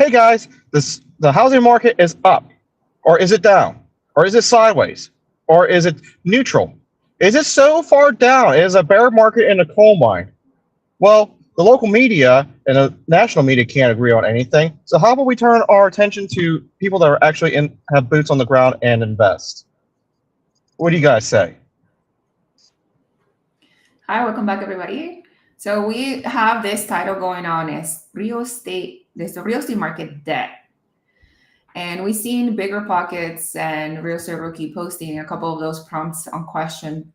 hey guys, the housing market is up, or is it down, or is it sideways, or is it neutral? Is it so far down? It is a bear market in a coal mine. Well, the local media and the national media can't agree on anything. So how about we turn our attention to people that are actually have boots on the ground and invest? What do you guys say? Hi, welcome back, everybody. So we have this title going on as real estate. There's the real estate market debt, and we've seen Bigger Pockets and Real Estate Rookie posting a couple of those prompts on question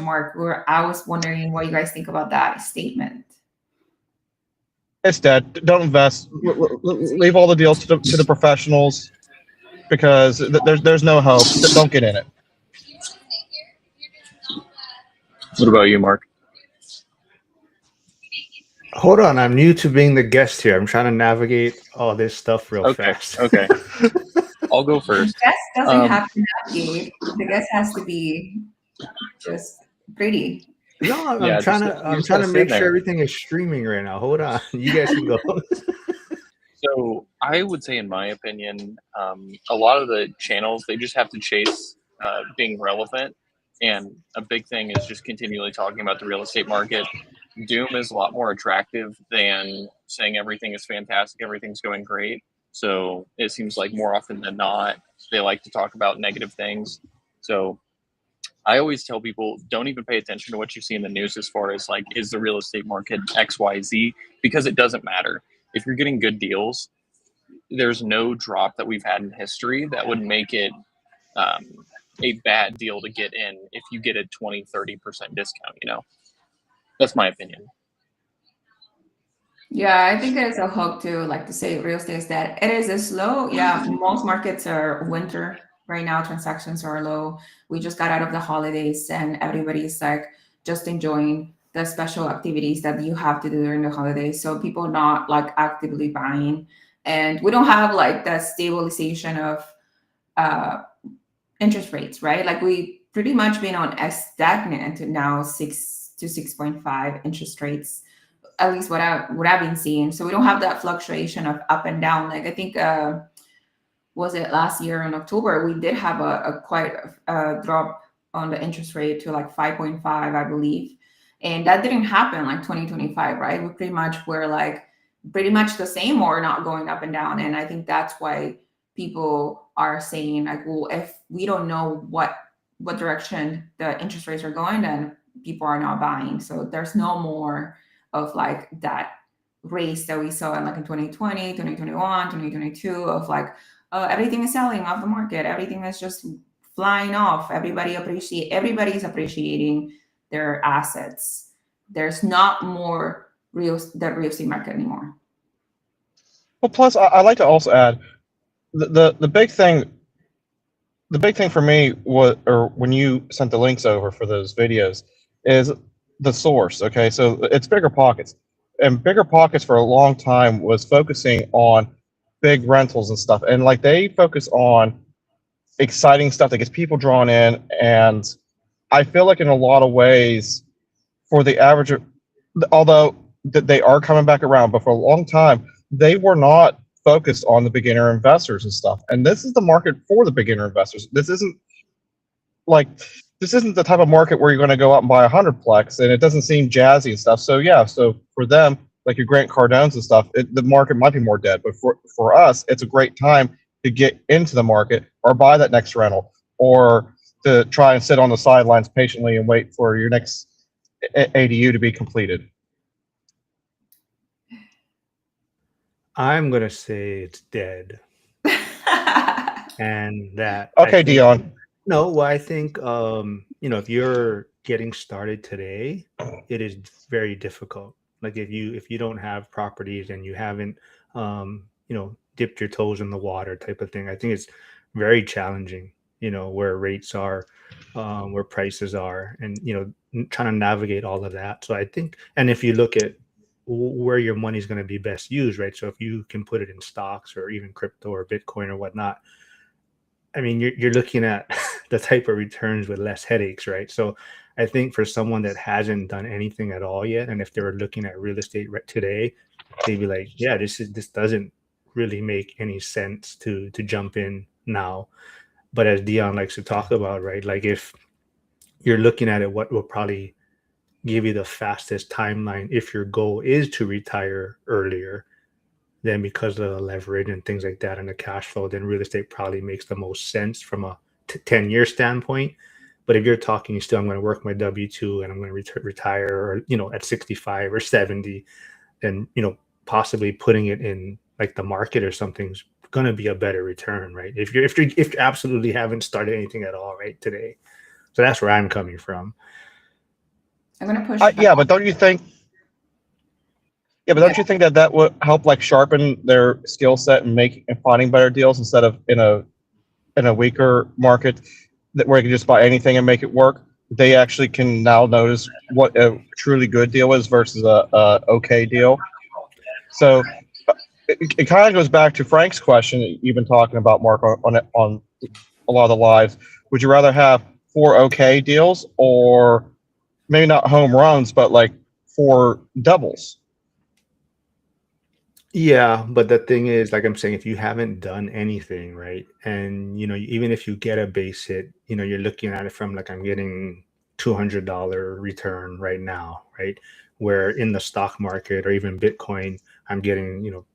mark. Where I was wondering what you guys think about that statement. It's dead. Don't invest. Leave all the deals to the professionals because there's no hope. Don't get in it. What about you, Mark? Hold on, I'm new to being the guest here. I'm trying to navigate all this stuff real fast. Okay. I'll go first. The guest doesn't have to navigate. The guest has to be just pretty. No, I'm trying to make sure everything is streaming right now. Hold on, you guys can go. So I would say, in my opinion, a lot of the channels, they just have to chase being relevant. And a big thing is just continually talking about the real estate market. Doom is a lot more attractive than saying everything is fantastic, everything's going great. So it seems like more often than not, they like to talk about negative things. So I always tell people, don't even pay attention to what you see in the news as far as like, is the real estate market XYZ? Because it doesn't matter. If you're getting good deals, there's no drop that we've had in history that would make it a bad deal to get in if you get a 20-30% discount, That's my opinion. Yeah, I think there's a hook to like to say real estate is that it is a slow. Yeah, most markets are winter right now. Transactions are low. We just got out of the holidays and everybody's like just enjoying the special activities that you have to do during the holidays. So people are not like actively buying, and we don't have like that stabilization of interest rates, right? Like we pretty much been on a stagnant now 6 to 6.5 interest rates, at least what I've been seeing. So we don't have that fluctuation of up and down. Like I think was it last year in October, we did have a quite a drop on the interest rate to like 5.5, I believe. And that didn't happen like 2025, right? We pretty much were like pretty much the same or not going up and down. And I think that's why people are saying like, well, if we don't know what direction the interest rates are going, then people are not buying. So there's no more of like that race that we saw in like in 2020, 2021, 2022 of like, everything is selling off the market. Everything is just flying off. Everybody's appreciating their assets. There's not more real estate market anymore. Well, plus I like to also add the big thing. The big thing for me was, or when you sent the links over for those videos, is the source. Okay, so it's Bigger Pockets, and Bigger Pockets for a long time was focusing on big rentals and stuff, and like they focus on exciting stuff that gets people drawn in. And I feel like in a lot of ways, for the average, although they are coming back around, but for a long time they were not focused on the beginner investors and stuff. And this is the market for the beginner investors. This isn't the type of market where you're going to go out and buy 100-plex, and it doesn't seem jazzy and stuff. So yeah, so for them, like your Grant Cardones and stuff, the market might be more dead. But for us, it's a great time to get into the market or buy that next rental, or to try and sit on the sidelines patiently and wait for your next ADU to be completed. I'm gonna say it's dead, and that. Okay, Dion. No, well, I think if you're getting started today, it is very difficult. Like if you don't have properties and you haven't dipped your toes in the water type of thing, I think it's very challenging. Where rates are, where prices are, and trying to navigate all of that. So I think, and if you look at where your money is going to be best used, right? So if you can put it in stocks or even crypto or Bitcoin or whatnot, I mean, you're looking at the type of returns with less headaches, right? So I think for someone that hasn't done anything at all yet, and if they were looking at real estate today, they'd be like, yeah, this doesn't really make any sense to jump in now. But as Dion likes to talk about, right? Like if you're looking at it, what will probably give you the fastest timeline if your goal is to retire earlier, then because of the leverage and things like that and the cash flow, then real estate probably makes the most sense from a 10-year standpoint. But if you're talking still, I'm going to work my W-2 and I'm going to retire, or, you know, at 65 or 70, then, you know, possibly putting it in like the market or something's going to be a better return, right? If you absolutely haven't started anything at all right today. So that's where I'm coming from. I'm gonna push. Yeah, but don't you think? Yeah, but don't you think that that would help like sharpen their skill set and finding better deals instead of in a weaker market that where you can just buy anything and make it work? They actually can now notice what a truly good deal is versus a okay deal. So it kind of goes back to Frank's question that you've been talking about, Mark, on a lot of the lives. Would you rather have 4 okay deals, or maybe not home runs, but like 4 doubles? Yeah, but the thing is, like I'm saying, if you haven't done anything, right, and you know, even if you get a base hit, you know, you're looking at it from like I'm getting $200 return right now, right? Where in the stock market or even Bitcoin, I'm getting, you know,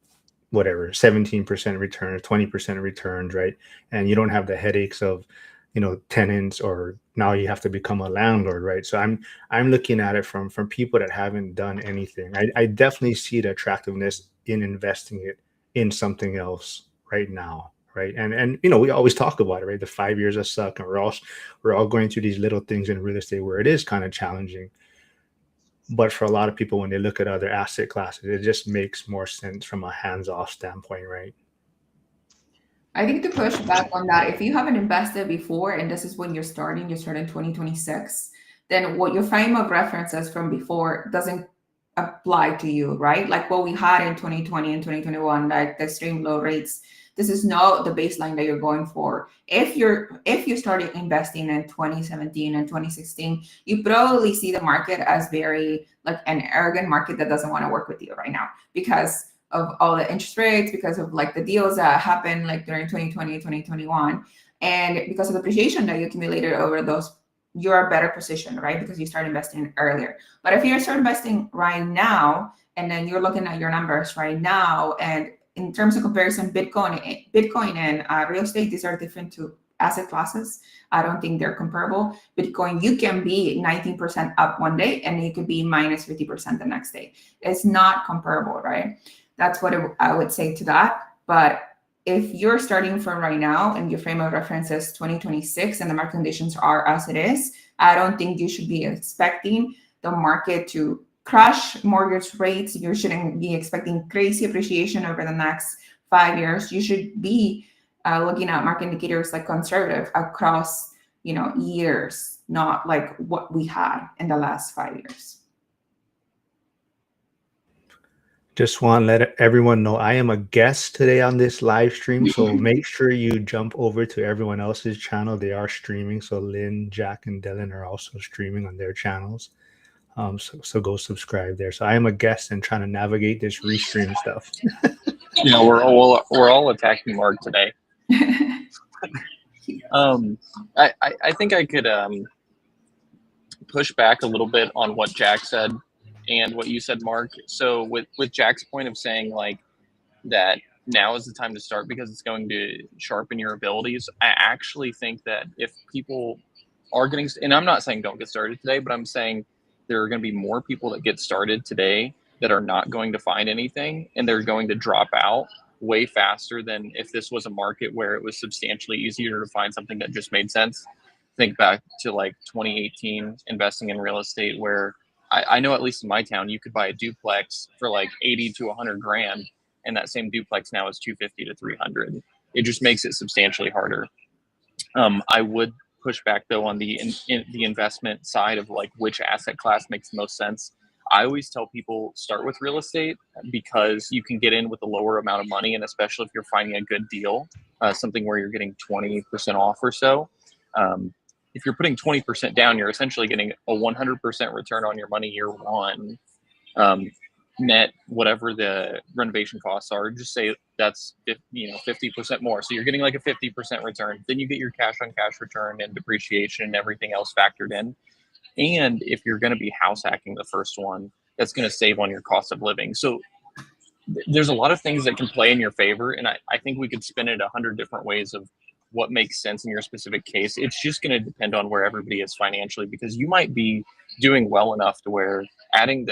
whatever 17% return or 20% returns, right? And you don't have the headaches of, you know, tenants, or now you have to become a landlord, right? So I'm looking at it from people that haven't done anything. I definitely see the attractiveness in investing it in something else right now, right? And you know, we always talk about it, right? The 5 years of suck, and we're all going through these little things in real estate where it is kind of challenging. But for a lot of people, when they look at other asset classes, it just makes more sense from a hands-off standpoint, right? I think to push back on that, if you haven't invested before and this is when you're starting 2026, then what your frame of references from before doesn't apply to you, right? Like what we had in 2020 and 2021, like the extreme low rates. This is not the baseline that you're going for. If you started investing in 2017 and 2016, you probably see the market as very like an arrogant market that doesn't want to work with you right now because of all the interest rates, because of like the deals that happened like during 2020, 2021, and because of the appreciation that you accumulated over those, you're a better position, right? Because you start investing earlier. But if you start investing right now, and then you're looking at your numbers right now, and in terms of comparison, Bitcoin and real estate, these are different to asset classes. I don't think they're comparable. Bitcoin, you can be 19% up one day, and you could be minus 50% the next day. It's not comparable, right? That's what I would say to that. But if you're starting from right now and your frame of reference is 2026 and the market conditions are as it is, I don't think you should be expecting the market to crush mortgage rates. You shouldn't be expecting crazy appreciation over the next 5 years. You should be looking at market indicators like conservative across, you know, years, not like what we had in the last 5 years. Just want to let everyone know I am a guest today on this live stream, so make sure you jump over to everyone else's channel. They are streaming, so Lynn, Jack, and Dylan are also streaming on their channels. So go subscribe there. So I am a guest and trying to navigate this restream stuff. You know, we're all attacking Mark today. I think I could push back a little bit on what Jack said and what you said, Mark. So with Jack's point of saying like that now is the time to start because it's going to sharpen your abilities, I actually think that if people are getting, and I'm not saying don't get started today, but I'm saying there are going to be more people that get started today that are not going to find anything, and they're going to drop out way faster than if this was a market where it was substantially easier to find something that just made sense. Think back to like 2018 investing in real estate, where I know at least in my town, you could buy a duplex for like 80 to 100 grand, and that same duplex now is 250 to 300. It just makes it substantially harder. I would push back though on the investment side of like which asset class makes the most sense. I always tell people start with real estate because you can get in with a lower amount of money, and especially if you're finding a good deal, something where you're getting 20% off or so. If you're putting 20% down, you're essentially getting a 100% return on your money year one, net whatever the renovation costs are. Just say that's 50% more. So you're getting like a 50% return. Then you get your cash on cash return and depreciation and everything else factored in. And if you're going to be house hacking the first one, that's going to save on your cost of living. So there's a lot of things that can play in your favor. And I think we could spin it 100 different ways of what makes sense in your specific case. It's just going to depend on where everybody is financially, because you might be doing well enough to where adding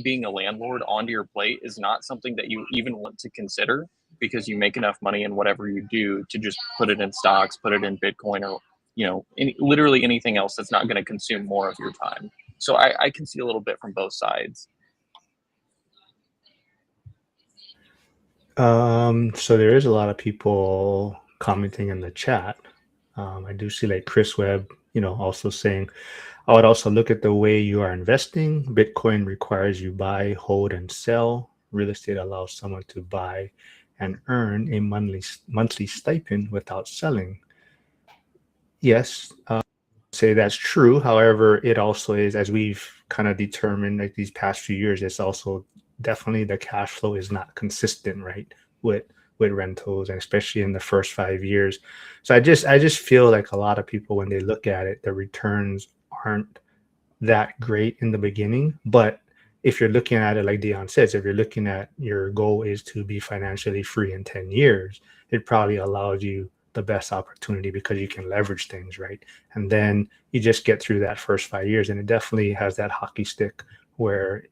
being a landlord onto your plate is not something that you even want to consider, because you make enough money in whatever you do to just put it in stocks, put it in Bitcoin, or literally anything else that's not going to consume more of your time. So I can see a little bit from both sides. So there is a lot of people commenting in the chat. I do see like Chris Webb, also saying, I would also look at the way you are investing. Bitcoin requires you buy, hold, and sell. Real estate allows someone to buy and earn a monthly stipend without selling. Yes, say that's true. However, it also is, as we've kind of determined like these past few years, it's also definitely the cash flow is not consistent, right? With rentals, and especially in the first 5 years. So I just feel like a lot of people, when they look at it, the returns aren't that great in the beginning. But if you're looking at it, like Dion says, if you're looking at your goal is to be financially free in 10 years, it probably allows you the best opportunity because you can leverage things, right? And then you just get through that first 5 years, and it definitely has that hockey stick where,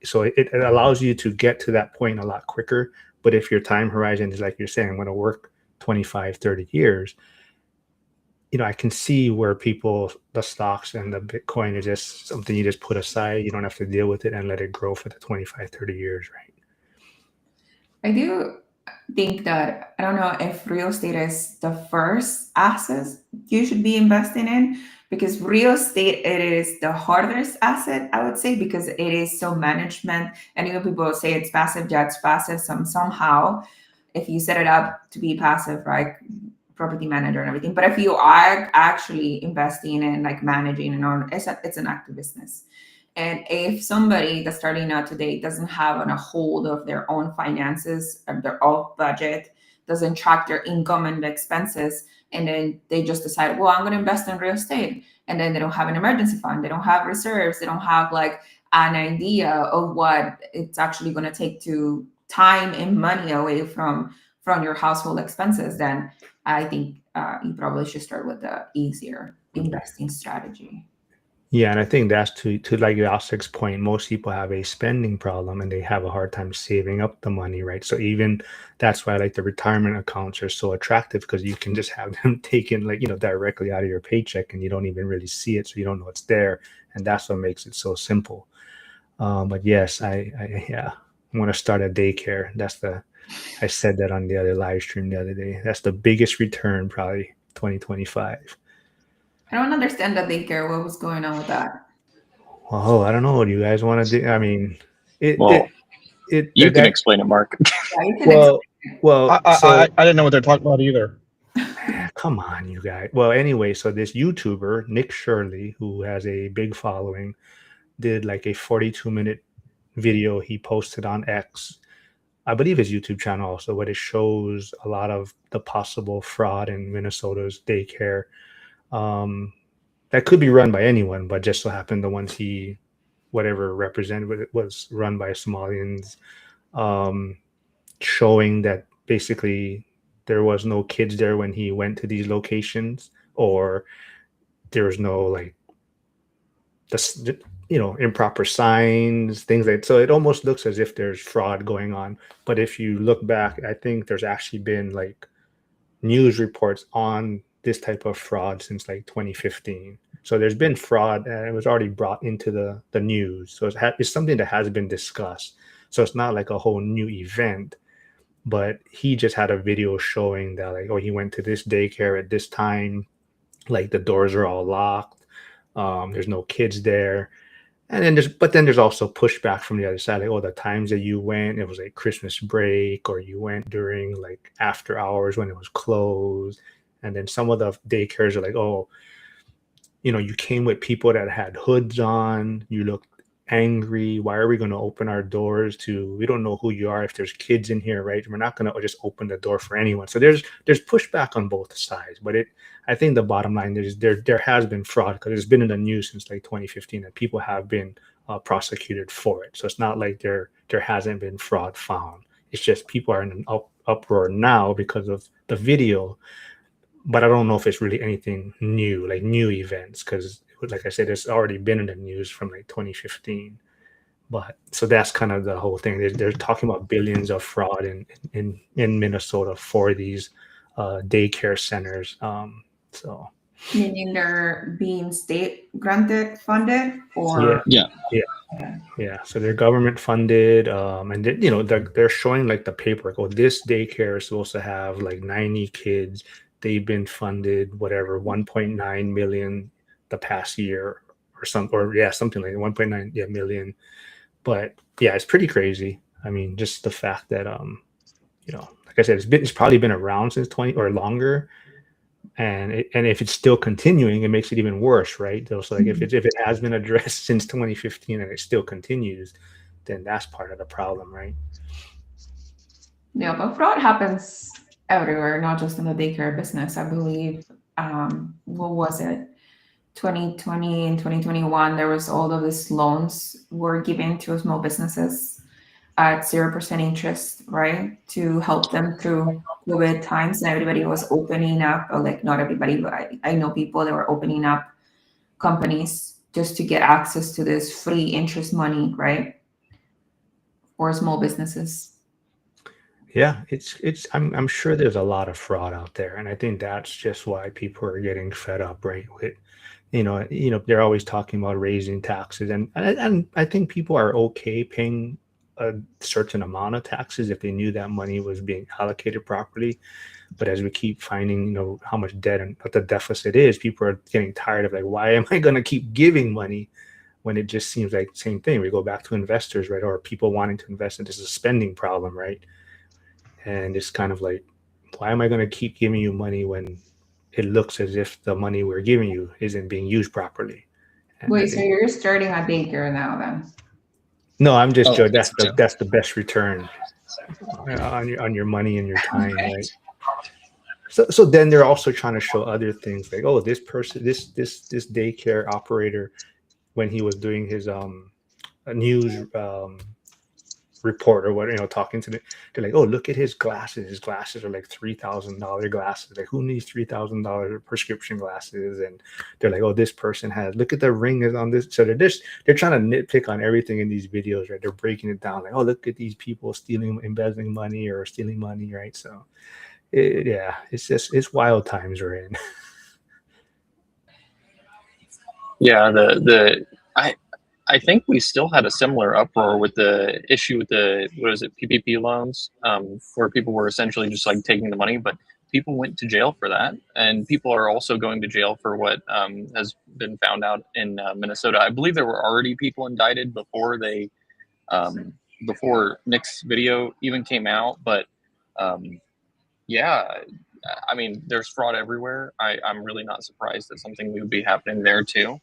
so it allows you to get to that point a lot quicker. But if your time horizon is like you're saying, I'm going to work 25, 30 years, I can see where the stocks and the Bitcoin is just something you just put aside. You don't have to deal with it and let it grow for the 25, 30 years, right? I do think that, I don't know if real estate is the first asset you should be investing in, because real estate, it is the hardest asset, I would say, because it is so management. And even people say it's passive, yeah, it's passive. Somehow, if you set it up to be passive, right, property manager and everything. But if you are actually investing in like managing and on, it's an active business. And if somebody that's starting out today doesn't have a hold of their own finances or their own budget, doesn't track their income and the expenses, and then they just decide, well, I'm going to invest in real estate, and then they don't have an emergency fund, they don't have reserves, they don't have like an idea of what it's actually going to take to time and money away from your household expenses, then I think you probably should start with the easier investing strategy. Yeah, and I think that's to like Yasik's point, most people have a spending problem and they have a hard time saving up the money, right? So even that's why like the retirement accounts are so attractive, because you can just have them taken like, directly out of your paycheck and you don't even really see it. So you don't know it's there. And that's what makes it so simple. But yes, I want to start a daycare. I said that on the other live stream the other day. That's the biggest return, probably 2025. I don't understand the daycare. What was going on with that? Oh, I don't know. What do you guys want to do? I mean, You can explain it, Mark. Yeah, you can well. I didn't know what they're talking about either. Come on, you guys. Well, anyway, so this YouTuber, Nick Shirley, who has a big following, did like a 42-minute video he posted on X, I believe his YouTube channel also, but it shows a lot of the possible fraud in Minnesota's daycare. That could be run by anyone, but just so happened the ones he represented was run by Somalians, showing that basically there was no kids there when he went to these locations, or there was no like improper signs, things like. So it almost looks as if there's fraud going on. But if you look back, I think there's actually been like news reports on this type of fraud since like 2015. So there's been fraud, and it was already brought into the news. So it's something that has been discussed. So it's not like a whole new event, but he just had a video showing that like, oh, he went to this daycare at this time, like the doors are all locked, there's no kids there. And then there's also pushback from the other side, like, oh, the times that you went, it was like Christmas break, or you went during like after hours when it was closed. And then some of the daycares are like, oh, you came with people that had hoods on, you looked angry. Why are we going to open our doors to? We don't know who you are. If there's kids in here, right? We're not going to just open the door for anyone. So there's pushback on both sides. But I think the bottom line is there has been fraud, because it's been in the news since like 2015, and people have been prosecuted for it. So it's not like there hasn't been fraud found. It's just people are in an uproar now because of the video. But I don't know if it's really anything new, like new events, because like I said, it's already been in the news from like 2015. But so that's kind of the whole thing. They're talking about billions of fraud in Minnesota for these daycare centers. So Meaning they're being state granted funded, or yeah. So they're government funded, and they're showing like the paperwork. Oh, this daycare is supposed to have like 90 kids. They've been funded whatever 1.9 million the past year or something like 1.9 million. But yeah, it's pretty crazy. I mean, just the fact that like I said, it's probably been around since 20 or longer. And if it's still continuing, it makes it even worse, right? So like if it has been addressed since 2015 and it still continues, then that's part of the problem, right? Yeah, but fraud happens everywhere, not just in the daycare business. I believe, what was it? 2020 and 2021, there was all of these loans were given to small businesses at 0% interest, right? To help them through COVID times. And everybody was opening up, or like not everybody, but I know people that were opening up companies just to get access to this free interest money, right? For small businesses. Yeah, I'm sure there's a lot of fraud out there, and I think that's just why people are getting fed up, right? With they're always talking about raising taxes, and I think people are okay paying a certain amount of taxes if they knew that money was being allocated properly. But as we keep finding, how much debt and what the deficit is, people are getting tired of like, why am I going to keep giving money when it just seems like the same thing? We go back to investors, right? Or people wanting to invest, and this is a spending problem, right? And it's kind of like, why am I going to keep giving you money when it looks as if the money we're giving you isn't being used properly? And Wait, so you're starting a daycare now then? no, I'm just joking. That's the best return on your money and your time, right? So then they're also trying to show other things like, oh, this person, this daycare operator, when he was doing his news report or what, talking to they're like, oh, look at his glasses. His glasses are like $3,000 glasses. Like, who needs $3,000 prescription glasses? And they're like, oh, this person has, look at the ring is on this. So they're trying to nitpick on everything in these videos, right? They're breaking it down like, oh, look at these people embezzling money or stealing money, right? So it's wild times we're in. Yeah, I think we still had a similar uproar with the issue with the PPP loans, where people were essentially just like taking the money, but people went to jail for that, and people are also going to jail for what has been found out in Minnesota. I believe there were already people indicted before before Nick's video even came out, but yeah. I mean, there's fraud everywhere. I'm really not surprised that something would be happening there too.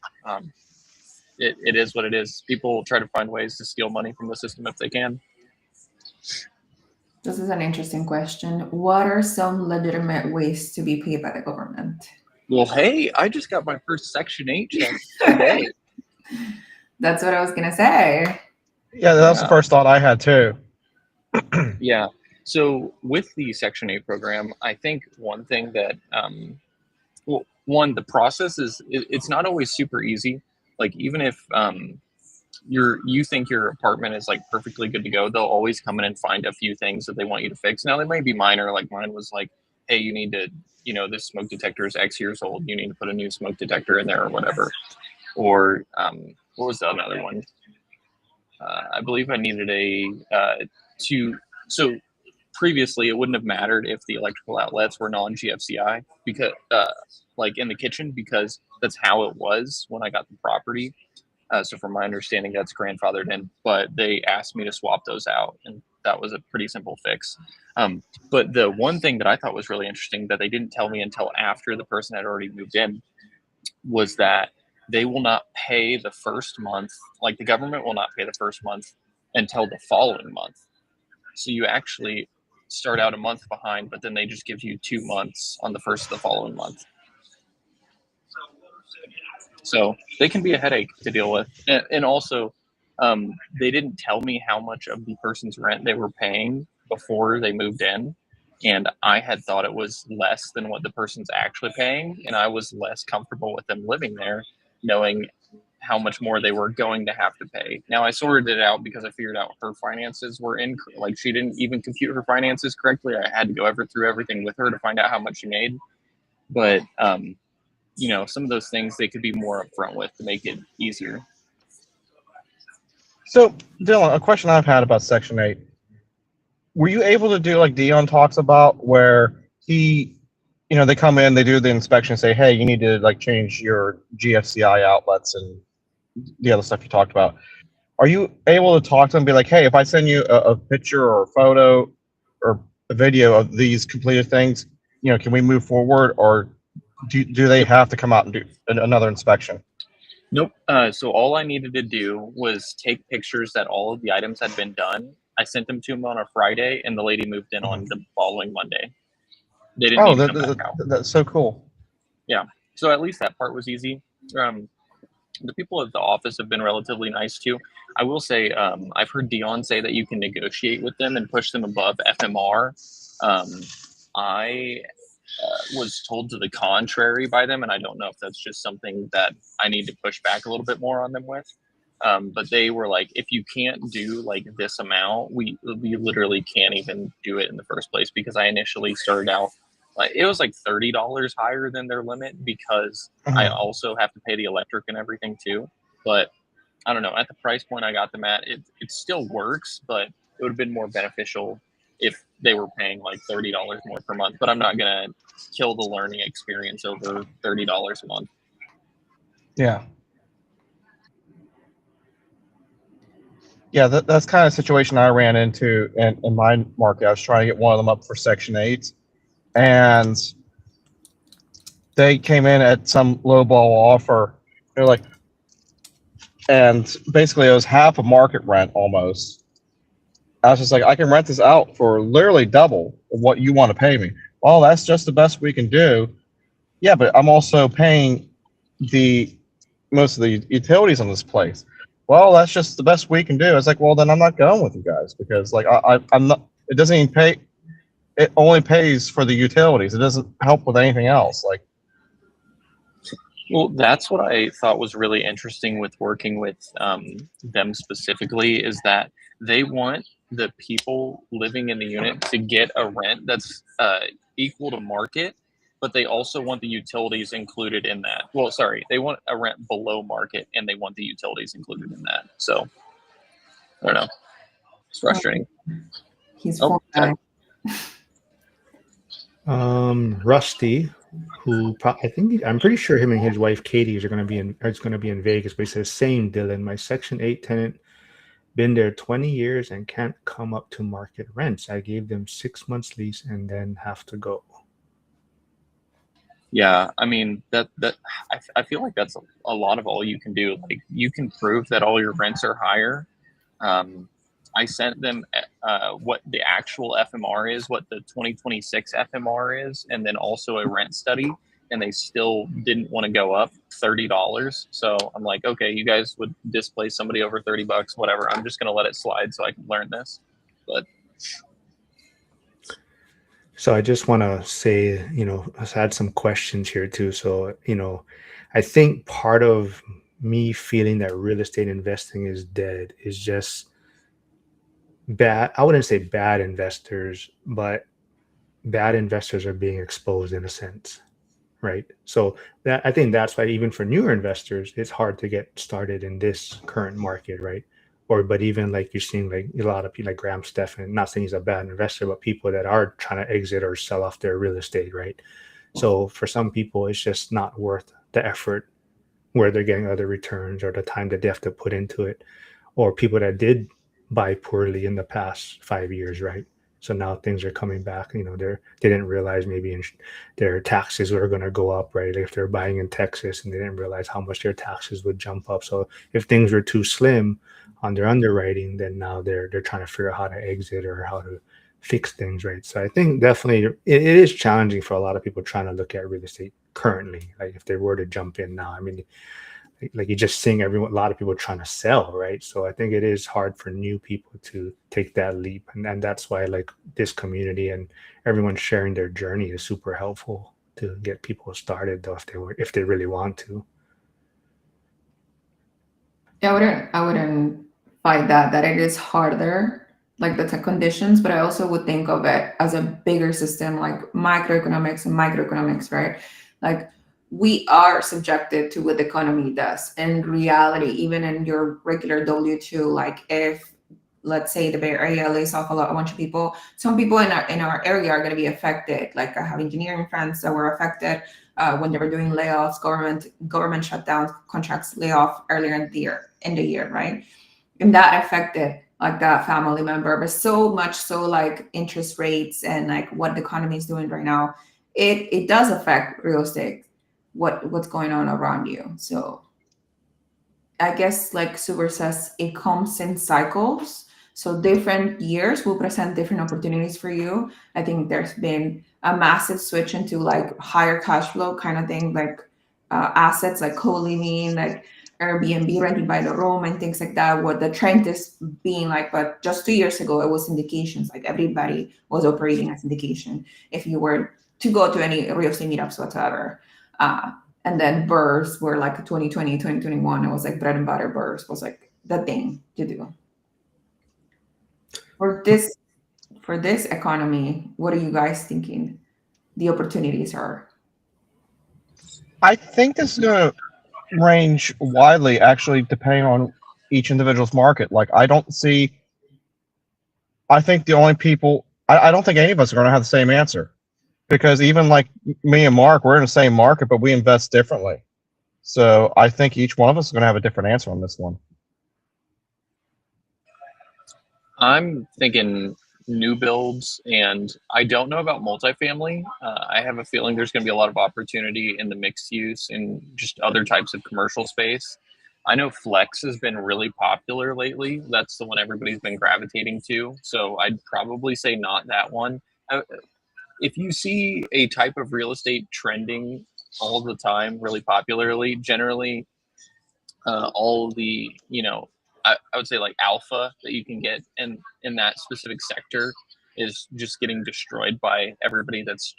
It is what it is. People try to find ways to steal money from the system if they can. This is an interesting question. What are some legitimate ways to be paid by the government? Well, hey, I just got my first Section 8 check today. That's what I was going to say. Yeah, that's the first thought I had too. Yeah. So with the Section 8 program, I think one thing that, the process it's not always super easy. Like, even if you think your apartment is like perfectly good to go, they'll always come in and find a few things that they want you to fix. Now, they might be minor. Like mine was like, hey, you need to, this smoke detector is X years old. You need to put a new smoke detector in there or whatever. Or what was the other one? I believe I needed so previously it wouldn't have mattered if the electrical outlets were non-GFCI, because like in the kitchen, because that's how it was when I got the property. So from my understanding, that's grandfathered in, but they asked me to swap those out, and that was a pretty simple fix. But the one thing that I thought was really interesting that they didn't tell me until after the person had already moved in was that they will not pay the first month. Like the government will not pay the first month until the following month. So you actually start out a month behind, but then they just give you 2 months on the first of the following month. So they can be a headache to deal with. And also, they didn't tell me how much of the person's rent they were paying before they moved in. And I had thought it was less than what the person's actually paying. And I was less comfortable with them living there, knowing how much more they were going to have to pay. Now I sorted it out because I figured out her finances were like she didn't even compute her finances correctly. I had to go through everything with her to find out how much she made. But you know, some of those things they could be more upfront with to make it easier. So, Dylan, a question I've had about Section 8. Were you able to do like Dion talks about, where he, you know, they come in, they do the inspection, say, hey, you need to like change your GFCI outlets and the other stuff you talked about. Are you able to talk to them and be like, hey, if I send you a picture or a photo or a video of these completed things, you know, can we move forward, or do they have to come out and do another inspection? Nope. So all I needed to do was take pictures that all of the items had been done. I sent them to them on a Friday, and the lady moved in on the following Monday. They didn't need to come back out. That's so cool. Yeah. So at least that part was easy. The people at the office have been relatively nice too. I will say, I've heard Dion say that you can negotiate with them and push them above FMR. I was told to the contrary by them, and I don't know if that's just something that I need to push back a little bit more on them with. But they were like, if you can't do like this amount, we literally can't even do it in the first place, because I initially started out like it was like $30 higher than their limit, because I also have to pay the electric and everything too. But I don't know, at the price point I got them at, it still works, but it would have been more beneficial if they were paying like $30 more per month. But I'm not gonna kill the learning experience over $30 a month. Yeah. Yeah, that's kind of situation I ran into in my market. I was trying to get one of them up for Section 8, and they came in at some lowball offer. They're like, and basically it was half a market rent almost. I was just like, I can rent this out for literally double of what you want to pay me. Well, that's just the best we can do. Yeah, but I'm also paying most of the utilities on this place. Well, that's just the best we can do. It's like, well, then I'm not going with you guys, because like I'm not. It doesn't even pay. It only pays for the utilities. It doesn't help with anything else. Like, well, that's what I thought was really interesting with working with them specifically, is that they want the people living in the unit to get a rent that's equal to market, but they also want the utilities included in that. Well, sorry, they want a rent below market, and they want the utilities included in that. So, I don't know. It's frustrating. He's Rusty, who I'm pretty sure him and his wife Katie are going to be in Vegas. But he says, "Same, Dylan. My Section 8 tenant been there 20 years and can't come up to market rents. I gave them 6 months lease and then have to go." Yeah, I mean I feel like that's a lot of all you can do. Like, you can prove that all your rents are higher. I sent them what the actual FMR is, what the 2026 FMR is, and then also a rent study, and they still didn't want to go up $30. So I'm like, okay, you guys would displace somebody over $30, whatever. I'm just going to let it slide so I can learn this. But so I just want to say, you know, I've had some questions here too. So, you know, I think part of me feeling that real estate investing is dead is just bad. I wouldn't say bad investors, but bad investors are being exposed in a sense, right? So that, I think that's why even for newer investors, it's hard to get started in this current market, right? But even like you're seeing like a lot of people like Graham Stephan, not saying he's a bad investor, but people that are trying to exit or sell off their real estate, right? So for some people, it's just not worth the effort where they're getting other returns or the time that they have to put into it, or people that did buy poorly in the past 5 years, right? So now things are coming back. You know, they didn't realize maybe their taxes were going to go up, right? If they're buying in Texas and they didn't realize how much their taxes would jump up. So if things were too slim on their underwriting, then now they're trying to figure out how to exit or how to fix things, right? So I think definitely it is challenging for a lot of people trying to look at real estate currently. Like if they were to jump in now, I mean, like you're just seeing a lot of people trying to sell, right? So I think it is hard for new people to take that leap, and that's why like this community and everyone sharing their journey is super helpful to get people started, though, if they really want to. Yeah, I wouldn't fight that it is harder, like the tech conditions, but I also would think of it as a bigger system, like macroeconomics and microeconomics, right? Like we are subjected to what the economy does. In reality, even in your regular W-2, like if let's say the Bay Area lays off a bunch of people, some people in our area are going to be affected. Like I have engineering friends that were affected when they were doing layoffs, government shutdowns, contracts layoff earlier in the year, right? And that affected like that family member, but so much so like interest rates and like what the economy is doing right now, it does affect real estate, what's going on around you. So I guess like Super says, it comes in cycles. So different years will present different opportunities for you. I think there's been a massive switch into like higher cash flow kind of thing, like assets like co-living, like Airbnb, renting by the room and things like that. What the trend is being like, but just 2 years ago, it was syndications. Like everybody was operating as syndication. If you were to go to any real estate meetups whatsoever. And then burrs were like 2020, 2021. It was like bread and butter. Burrs was like the thing to do. For this economy, what are you guys thinking the opportunities are? I think this is going to range widely, actually, depending on each individual's market. Like, I think the only people, I don't think any of us are going to have the same answer, because even like me and Mark, we're in the same market, but we invest differently. So I think each one of us is going to have a different answer on this one. I'm thinking new builds, and I don't know about multifamily. I have a feeling there's going to be a lot of opportunity in the mixed use and just other types of commercial space. I know flex has been really popular lately. That's the one everybody's been gravitating to. So I'd probably say not that one. If you see a type of real estate trending all the time, really popularly, generally all the, I would say like alpha that you can get in that specific sector is just getting destroyed by everybody that's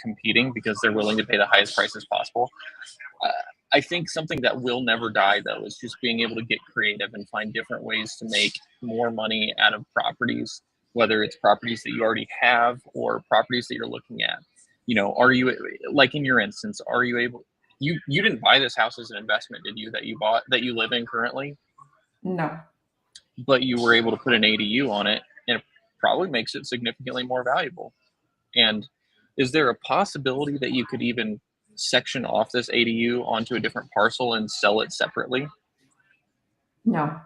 competing because they're willing to pay the highest prices possible. I think something that will never die, though, is just being able to get creative and find different ways to make more money out of properties, whether it's properties that you already have or properties that you're looking at. Are you, like in your instance, are you able, you didn't buy this house as an investment, did you, that you live in currently? No. But you were able to put an ADU on it, and it probably makes it significantly more valuable. And is there a possibility that you could even section off this ADU onto a different parcel and sell it separately? No.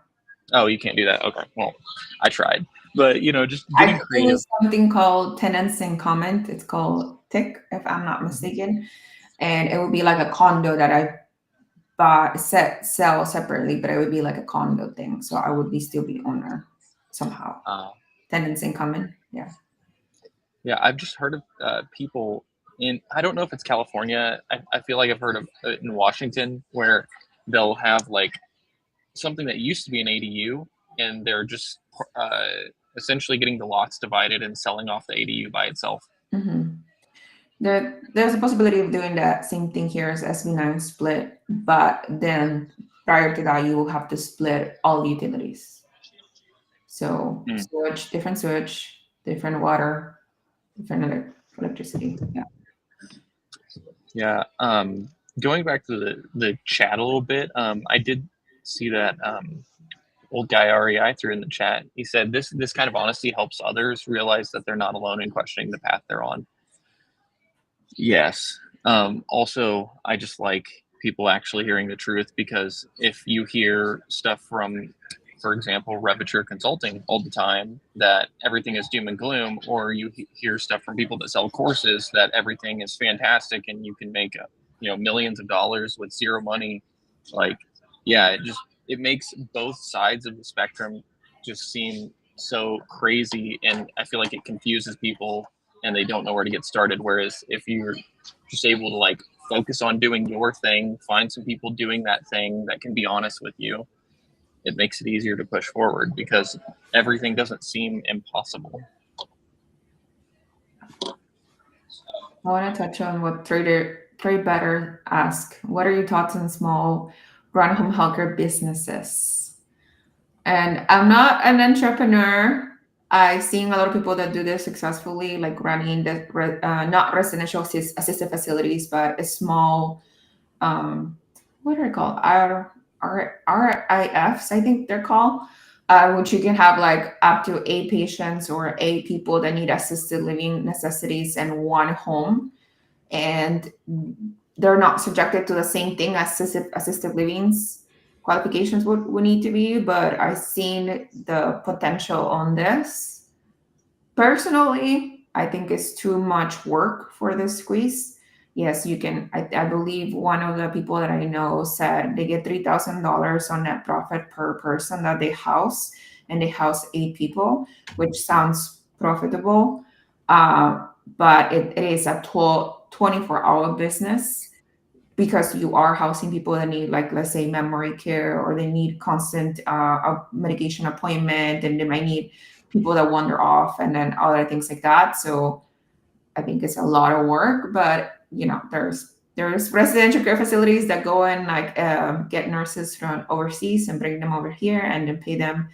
Oh, you can't do that. Okay. Well, I tried, but just getting creative. There's something called tenants in common. It's called TIC, if I'm not mistaken, and it would be like a condo that I sell separately, but it would be like a condo thing. So I would still be owner somehow. Tenants in common. Yeah. Yeah, I've just heard of people I don't know if it's California. I feel like I've heard of it in Washington, where they'll have like something that used to be an ADU, and they're just essentially getting the lots divided and selling off the ADU by itself. Mm-hmm. There's a possibility of doing that same thing here as SB9 split, but then prior to that, you will have to split all the utilities. So sewage, different water, different electricity. Yeah. Yeah. Going back to the chat a little bit, I did see that old guy REI threw in the chat. He said this kind of honesty helps others realize that they're not alone in questioning the path they're on. Yes. Also, I just like people actually hearing the truth, because if you hear stuff from for example, Revature Consulting all the time that everything is doom and gloom, or you hear stuff from people that sell courses that everything is fantastic and you can make millions of dollars with zero money. Like, yeah, it makes both sides of the spectrum just seem so crazy, and I feel like it confuses people and they don't know where to get started. Whereas if you're just able to like focus on doing your thing, find some people doing that thing that can be honest with you, it makes it easier to push forward because everything doesn't seem impossible. I want to touch on what Trade Better asked. What are your thoughts on small run home healthcare businesses? And I'm not an entrepreneur. I've seen a lot of people that do this successfully, like running the not residential assisted facilities, but a small, what are they called? RIFs, I think they're called, which you can have like up to 8 patients or 8 people that need assisted living necessities in one home. And they're not subjected to the same thing as assisted living's qualifications would need to be, but I've seen the potential on this. Personally, I think it's too much work for this squeeze. Yes, you can. I believe one of the people that I know said they get $3,000 on net profit per person that they house, and they house 8 people, which sounds profitable. But it is a 24-hour business, because you are housing people that need, like, let's say, memory care, or they need constant medication appointment, and they might need people that wander off, and then other things like that. So I think it's a lot of work, but there's residential care facilities that go and like get nurses from overseas and bring them over here, and then pay them,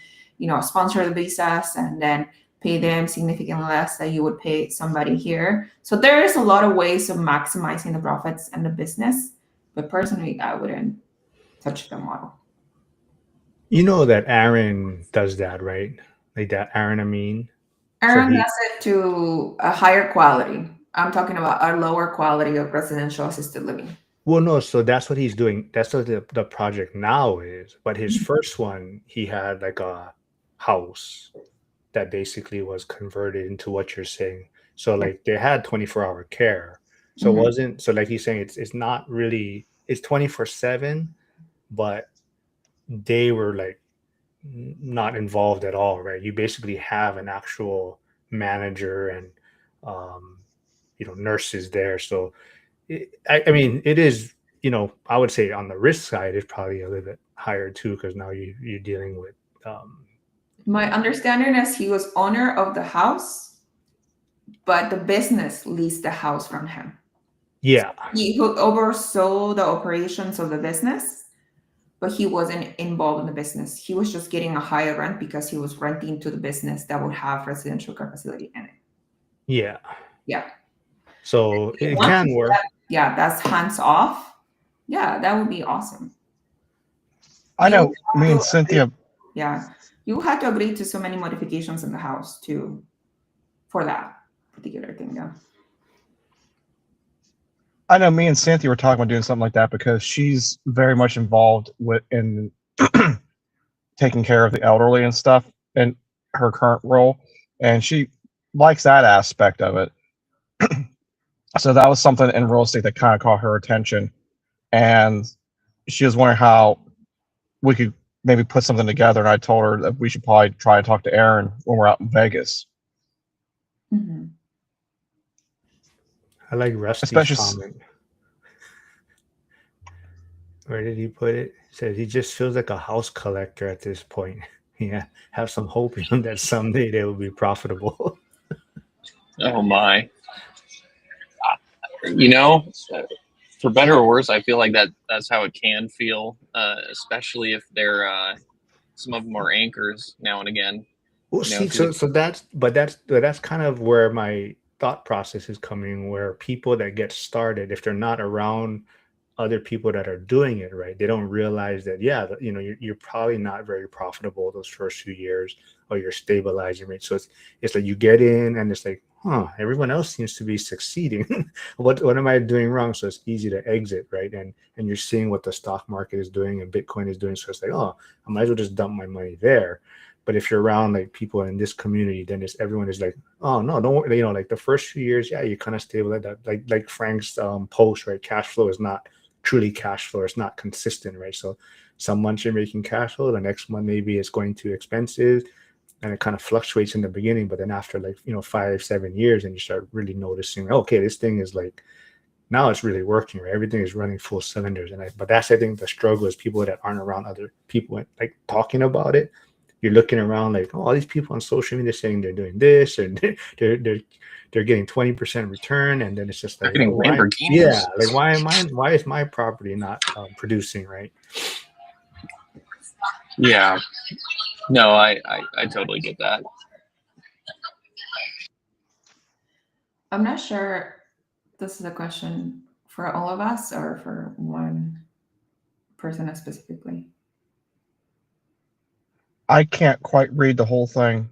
sponsor the visas, and then pay them significantly less that you would pay somebody here. So there is a lot of ways of maximizing the profits and the business. But personally, I wouldn't touch the model. You know that Aaron does that, right? Like that Aaron Amin. Aaron does it to a higher quality. I'm talking about a lower quality of residential assisted living. Well, no, so that's what he's doing. That's what the project now is. But his first one, he had like a house that basically was converted into what you're saying. So like they had 24-hour care. So it wasn't, so like he's saying, it's not really, it's 24/7, but they were like not involved at all, right? You basically have an actual manager and nurses there. So I mean, it is, I would say on the risk side, it's probably a little bit higher too, because now you're dealing with my understanding is he was owner of the house, but the business leased the house from him. Yeah. He oversaw the operations of the business, but he wasn't involved in the business. He was just getting a higher rent because he was renting to the business that would have residential care facility in it. Yeah. Yeah. So it can work. That's hands off. Yeah, that would be awesome. I know me and Cynthia. Yeah. You had to agree to so many modifications in the house too, for that particular thing. Yeah. I know me and Cynthia were talking about doing something like that because she's very much involved in taking care of the elderly and stuff in her current role, and she likes that aspect of it. So that was something in real estate that kind of caught her attention, and she was wondering how we could maybe put something together. And I told her that we should probably try to talk to Aaron when we're out in Vegas. Mm-hmm. I like Rusty's comment. Where did he put it? He said he just feels like a house collector at this point. Yeah, have some hope that someday they will be profitable. Oh my. For better or worse, I feel like that's how it can feel, especially if they're some of them are anchors now and again. Well, see, so that's kind of where my thought process is coming, where people that get started, if they're not around other people that are doing it right, they don't realize that you're probably not very profitable those first few years, or you're stabilizing, right? So it's like you get in and it's like, everyone else seems to be succeeding. What am I doing wrong? So it's easy to exit, right? And you're seeing what the stock market is doing and Bitcoin is doing. So it's like, oh, I might as well just dump my money there. But if you're around like people in this community, then everyone is like, oh no, don't worry. Like the first few years, yeah, you're kind of stable at that. Like Frank's post, right? Cash flow is not truly cash flow. It's not consistent, right? So some months you're making cash flow, the next month maybe it's going to expenses, and it kind of fluctuates in the beginning. But then after 5-7 years, and you start really noticing, okay, this thing is like, now it's really working, right? Everything is running full cylinders. But that's, I think, the struggle is people that aren't around other people like talking about it. You're looking around like, oh, all these people on social media saying they're doing this, and they're getting 20% return, and then it's just like, why is my property not producing, right? Yeah. No, I totally get that. I'm not sure this is a question for all of us or for one person specifically. I can't quite read the whole thing.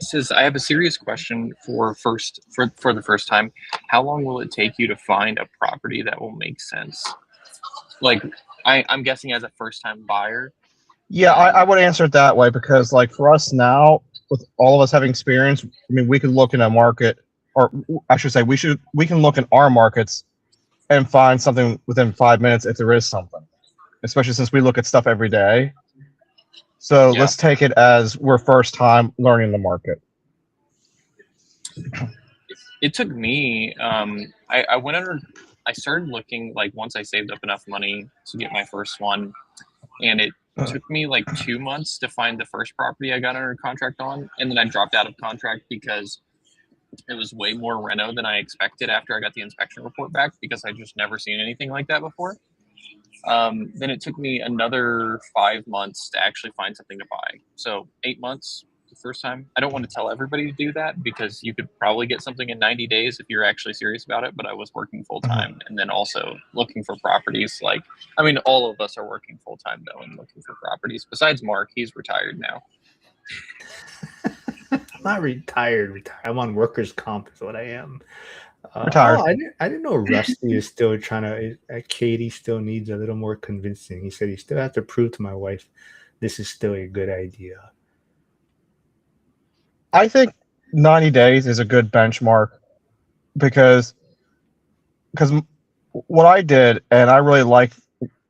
It says, I have a serious question for the first time. How long will it take you to find a property that will make sense? Like, I'm guessing as a first-time buyer. Yeah, I would answer it that way, because like for us now, with all of us having experience, I mean, we could look in a market, or I should say, we can look in our markets and find something within 5 minutes if there is something, especially since we look at stuff every day. So let's take it as we're first time learning the market. It took me, I started looking like once I saved up enough money to get my first one, and it took me like 2 months to find the first property I got under contract on, and then I dropped out of contract because it was way more reno than I expected after I got the inspection report back, because I just never seen anything like that before. Then it took me another 5 months to actually find something to buy. So 8 months the first time. I don't want to tell everybody to do that, because you could probably get something in 90 days if you're actually serious about it. But I was working full time and then also looking for properties. Like, I mean, all of us are working full time though and looking for properties. Besides Mark, he's retired now. I'm not retired. I'm on workers' comp is what I am. Retired. I didn't know Rusty is still trying to. Katie still needs a little more convincing. He said he still has to prove to my wife this is still a good idea. I think 90 days is a good benchmark, because what I did, and I really like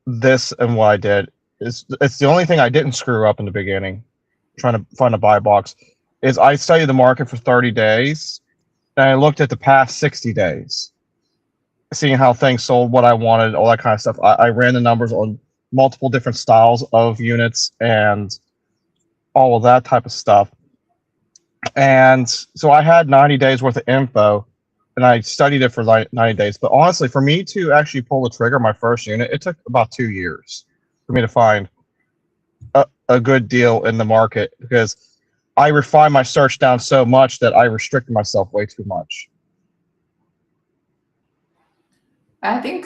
this, and what I did is, it's the only thing I didn't screw up in the beginning, trying to find a buy box, is I studied the market for 30 days. And I looked at the past 60 days, seeing how things sold, what I wanted, all that kind of stuff. I ran the numbers on multiple different styles of units and all of that type of stuff. And so I had 90 days worth of info, and I studied it for 90 days. But honestly, for me to actually pull the trigger, my first unit, it took about 2 years for me to find a good deal in the market, because I refined my search down so much that I restricted myself way too much. I think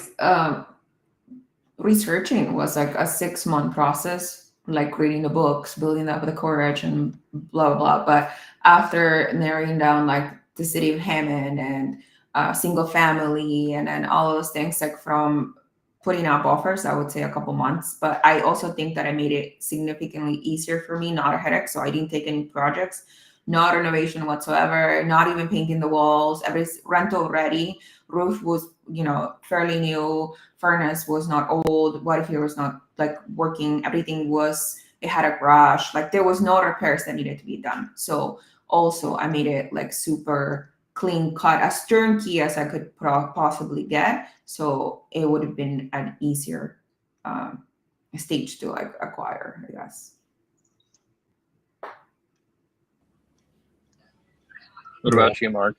researching was like a 6-month process, like reading the books, building up the courage, and blah, blah, blah. But after narrowing down like the city of Hammond and single family, and then all those things, like from putting up offers, I would say a couple months. But I also think that I made it significantly easier for me, not a headache. So I didn't take any projects, not renovation whatsoever, not even painting the walls, every rental ready. Roof was, fairly new. Furnace was not old. Water heater was not like working. Everything it had a garage. Like there was no repairs that needed to be done. So also I made it like super clean cut, as turnkey as I could possibly get. So it would have been an easier stage to like acquire, I guess. What about you, Mark?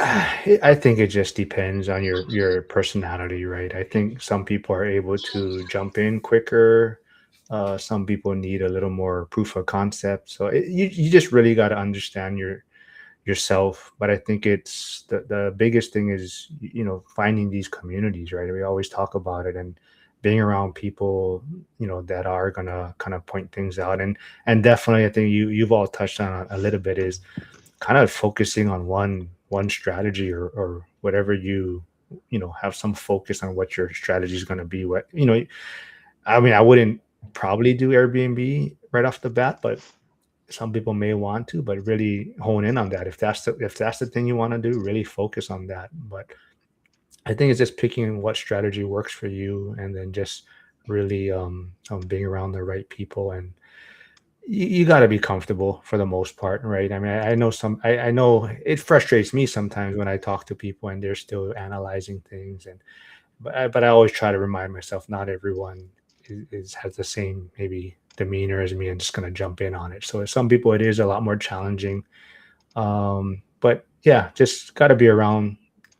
I think it just depends on your personality, right? I think some people are able to jump in quicker. Some people need a little more proof of concept. So you just really got to understand yourself. But I think it's the biggest thing is, finding these communities, right? We always talk about it, and being around people, that are gonna kind of point things out. And definitely, I think you've all touched on a little bit, is kind of focusing on one strategy or whatever you have some focus on what your strategy is going to be. What I mean, I wouldn't probably do Airbnb right off the bat, but some people may want to, but really hone in on that. If that's the thing you want to do, really focus on that. But I think it's just picking what strategy works for you, and then just really being around the right people. And you got to be comfortable for the most part, right? I mean, I know I know it frustrates me sometimes when I talk to people and they're still analyzing things, but I always try to remind myself not everyone has the same maybe demeanor as me and just going to jump in on it. So some people it is a lot more challenging, but yeah, just got to be around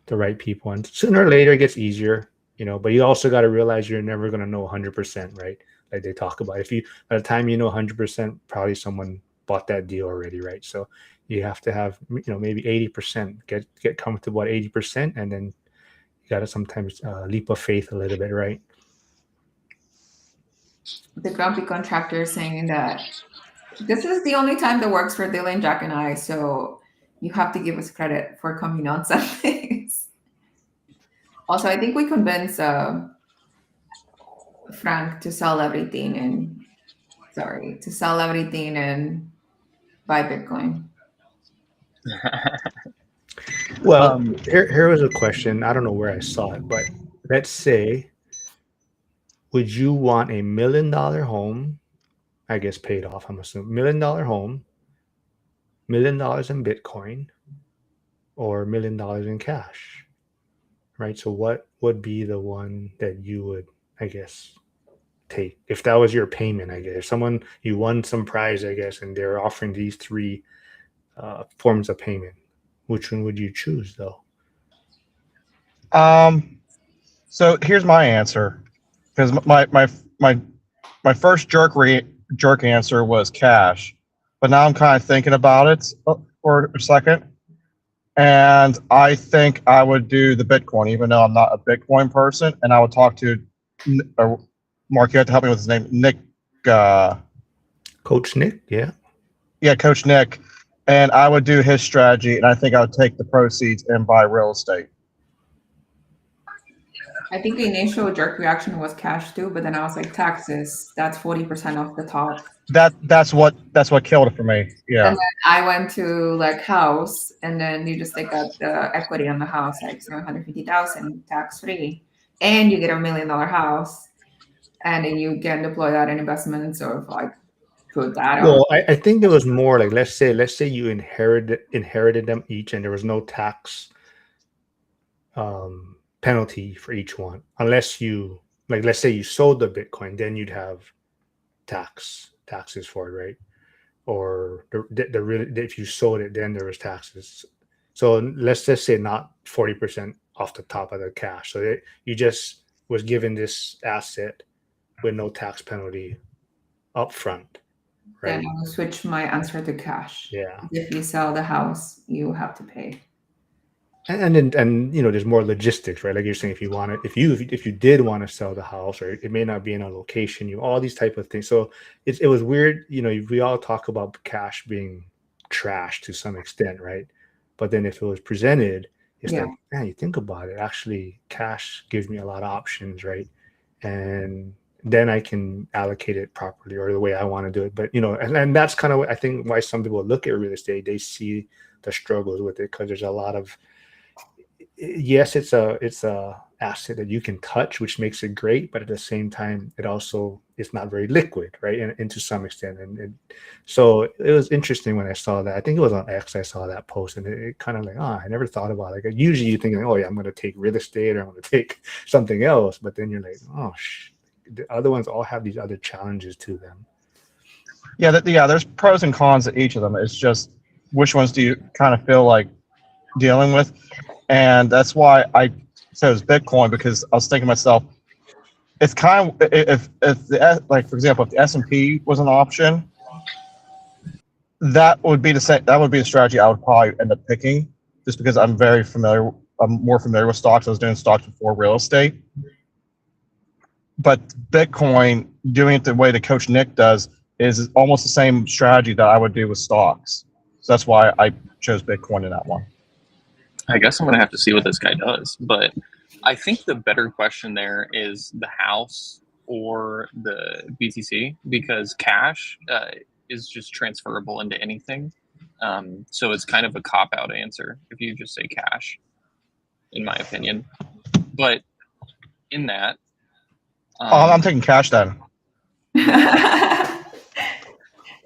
the right people, and sooner or later it gets easier, but you also got to realize you're never going to know 100%, right? Like they talk about, if you by the time you know 100%, probably someone bought that deal already, right? So you have to have maybe 80%, get comfortable at 80%, and then you got to sometimes leap of faith a little bit, right? The grumpy contractor is saying that this is the only time that works for Dylan, Jack, and I, so you have to give us credit for coming on Sundays. Also, I think we convinced Frank to sell everything and buy Bitcoin. Well, here was a question. I don't know where I saw it, but let's say, would you want a $1 million home? I guess paid off, I'm assuming. $1 million home, $1 million in Bitcoin, or $1 million in cash, right? So what would be the one that you would, I guess, take if that was your payment? I guess if you won some prize, I guess, and they're offering these three forms of payment, which one would you choose, though? So here's my answer, because my first jerk answer was cash, but now I'm kind of thinking about it for a second, and I think I would do the Bitcoin, even though I'm not a Bitcoin person, and I would talk to Mark. You have to help me with his name, Nick. Coach Nick, yeah, Coach Nick, and I would do his strategy, and I think I would take the proceeds and buy real estate. I think the initial jerk reaction was cash too, but then I was like, taxes, that's 40% off the top. That's what killed it for me. Yeah. And then I went to like house, and then you just take out the equity on the house, like 750,000 tax free, and you get $1 million house, and then you can deploy that in investments or like put that on. Well, I think there was more like, let's say you inherited them each, and there was no tax penalty for each one, unless you, like, let's say you sold the Bitcoin, then you'd have taxes for it, right? Or if you sold it, then there was taxes. So let's just say not 40% off the top of the cash. So you just was given this asset with no tax penalty up front, right? Then I will switch my answer to cash. Yeah. If you sell the house, you have to pay. And there's more logistics, right? Like you're saying, if you did want to sell the house, or it may not be in a location, all these type of things. So it was weird. We all talk about cash being trash to some extent, right? But then if it was presented, it's like, man, you think about it, actually cash gives me a lot of options, right? And then I can allocate it properly or the way I want to do it. But and that's kind of I think why some people look at real estate. They see the struggles with it, because there's a lot of, yes, it's a asset that you can touch, which makes it great, but at the same time, it's not very liquid, right? And to some extent, and so it was interesting when I saw that. I think it was on X. I saw that post, and it kind of like, I never thought about it. Like, usually you think, oh yeah, I'm going to take real estate, or I'm going to take something else, but then you're like, the other ones all have these other challenges to them. Yeah, there's pros and cons to each of them. It's just which ones do you kind of feel like dealing with, and that's why I said it was Bitcoin, because I was thinking to myself, it's kind of, if the, like, for example, if the S&P was an option, that would be the strategy I would probably end up picking, just because I'm more familiar with stocks. I was doing stocks before real estate. But Bitcoin, doing it the way that Coach Nick does, is almost the same strategy that I would do with stocks. So that's why I chose Bitcoin in that one. I guess I'm gonna have to see what this guy does, but I think the better question there is the house or the BTC, because cash is just transferable into anything. So it's kind of a cop out answer if you just say cash, in my opinion. But in that, I'm taking cash then.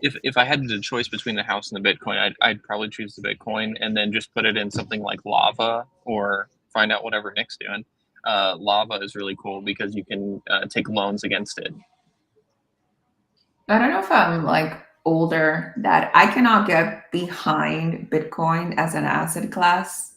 if I had the choice between the house and the Bitcoin, I'd probably choose the Bitcoin and then just put it in something like Lava or find out whatever Nick's doing. Lava is really cool because you can take loans against it. I don't know if I'm like older that I cannot get behind Bitcoin as an asset class.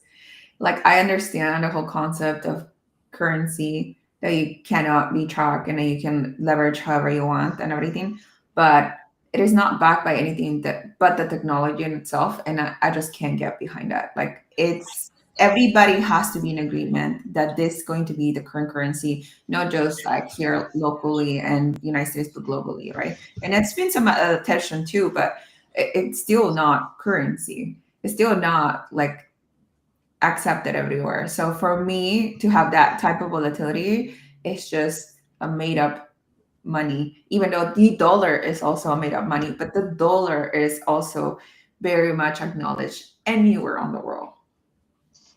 Like I understand the whole concept of currency that you cannot be tracked and that you can leverage however you want and everything, but it is not backed by anything that but the technology in itself, and I just can't get behind that. Like it's everybody has to be in agreement that this is going to be the current currency, not just like here locally and United States, but globally, right? And it's been some attention too, but it's still not currency. It's still not like accepted everywhere. So for me to have that type of volatility, it's just a made up money, even though the dollar is also a made up money, but the dollar is also very much acknowledged anywhere on the world.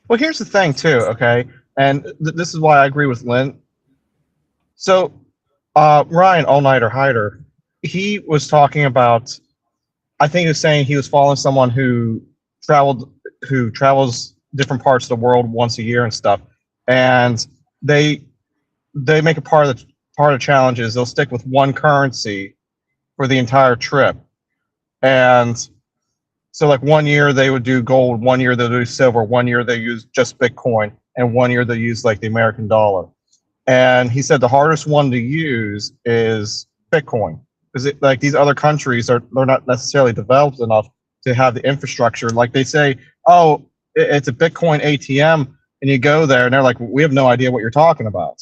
Well, here's the thing too, okay? And this is why I agree with Lynn. So Ryan All-Nighter Hider, he was talking about, I think he was saying he was following someone who travels different parts of the world once a year and stuff. And they make a part of the challenge is they'll stick with one currency for the entire trip. And so like 1 year they would do gold, 1 year they'll do silver, 1 year they use just Bitcoin, and 1 year they use like the American dollar. And he said the hardest one to use is Bitcoin, because like these other countries they're not necessarily developed enough to have the infrastructure. Like they say, oh, it's a Bitcoin ATM, and you go there and they're like, we have no idea what you're talking about.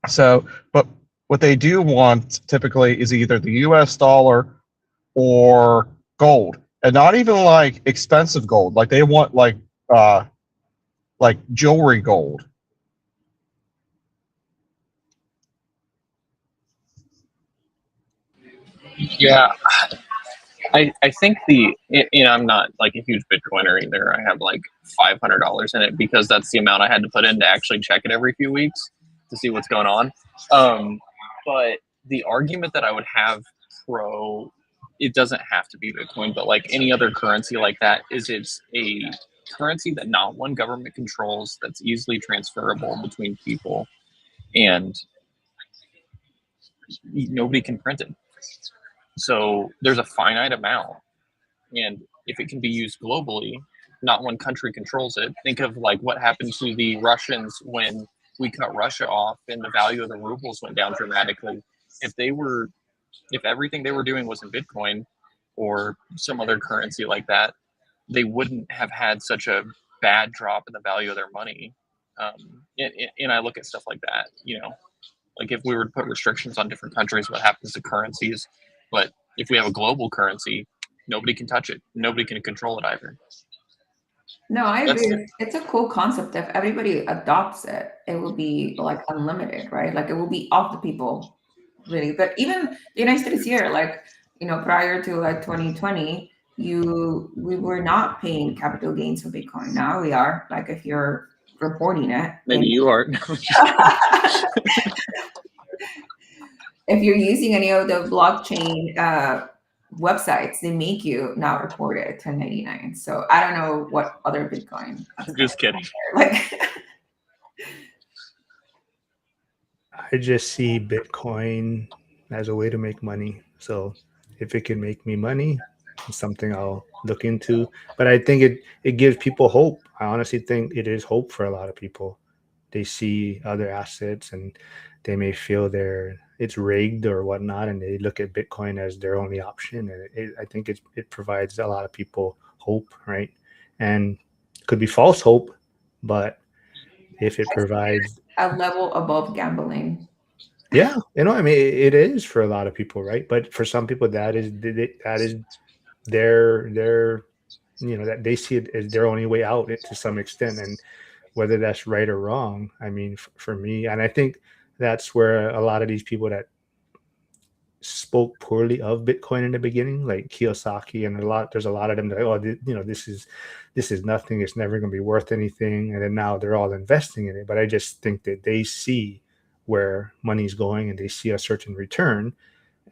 So, but what they do want typically is either the US dollar or gold, and not even like expensive gold. Like they want like jewelry gold. Yeah, I think I'm not like a huge Bitcoiner either. I have like $500 in it because that's the amount I had to put in to actually check it every few weeks to see what's going on. But the argument that I would have pro, it doesn't have to be Bitcoin, but like any other currency like that, is it's a currency that not one government controls, that's easily transferable between people, and nobody can print it. So there's a finite amount, and if it can be used globally, not one country controls it. Think of like what happened to the Russians when we cut Russia off and the value of the rubles went down dramatically. If everything they were doing was in Bitcoin or some other currency like that, they wouldn't have had such a bad drop in the value of their money. And I look at stuff like that, like if we were to put restrictions on different countries, what happens to currencies? But if we have a global currency, nobody can touch it. Nobody can control it either. No, I agree. It's a cool concept. If everybody adopts it, it will be like unlimited, right? Like it will be off the people, really. But even the United States here, like, prior to like 2020, we were not paying capital gains for Bitcoin. Now we are. Like if you're reporting it. Maybe you are. If you're using any of the blockchain websites, they make you now report it at 1099. So I don't know what other Bitcoin. I'm just kidding. Like, I just see Bitcoin as a way to make money. So if it can make me money, it's something I'll look into. But I think it gives people hope. I honestly think it is hope for a lot of people. They see other assets and they may feel it's rigged or whatnot, and they look at Bitcoin as their only option. And I think it provides a lot of people hope, right? And it could be false hope, but if it provides a level above gambling. Yeah, I mean, it is for a lot of people, right? But for some people, that is their that they see it as their only way out to some extent. And whether that's right or wrong, I mean, for me, and I think that's where a lot of these people that spoke poorly of Bitcoin in the beginning, like Kiyosaki, and there's a lot of them that, oh, this is nothing, it's never going to be worth anything, and then now they're all investing in it. But I just think that they see where money's going and they see a certain return,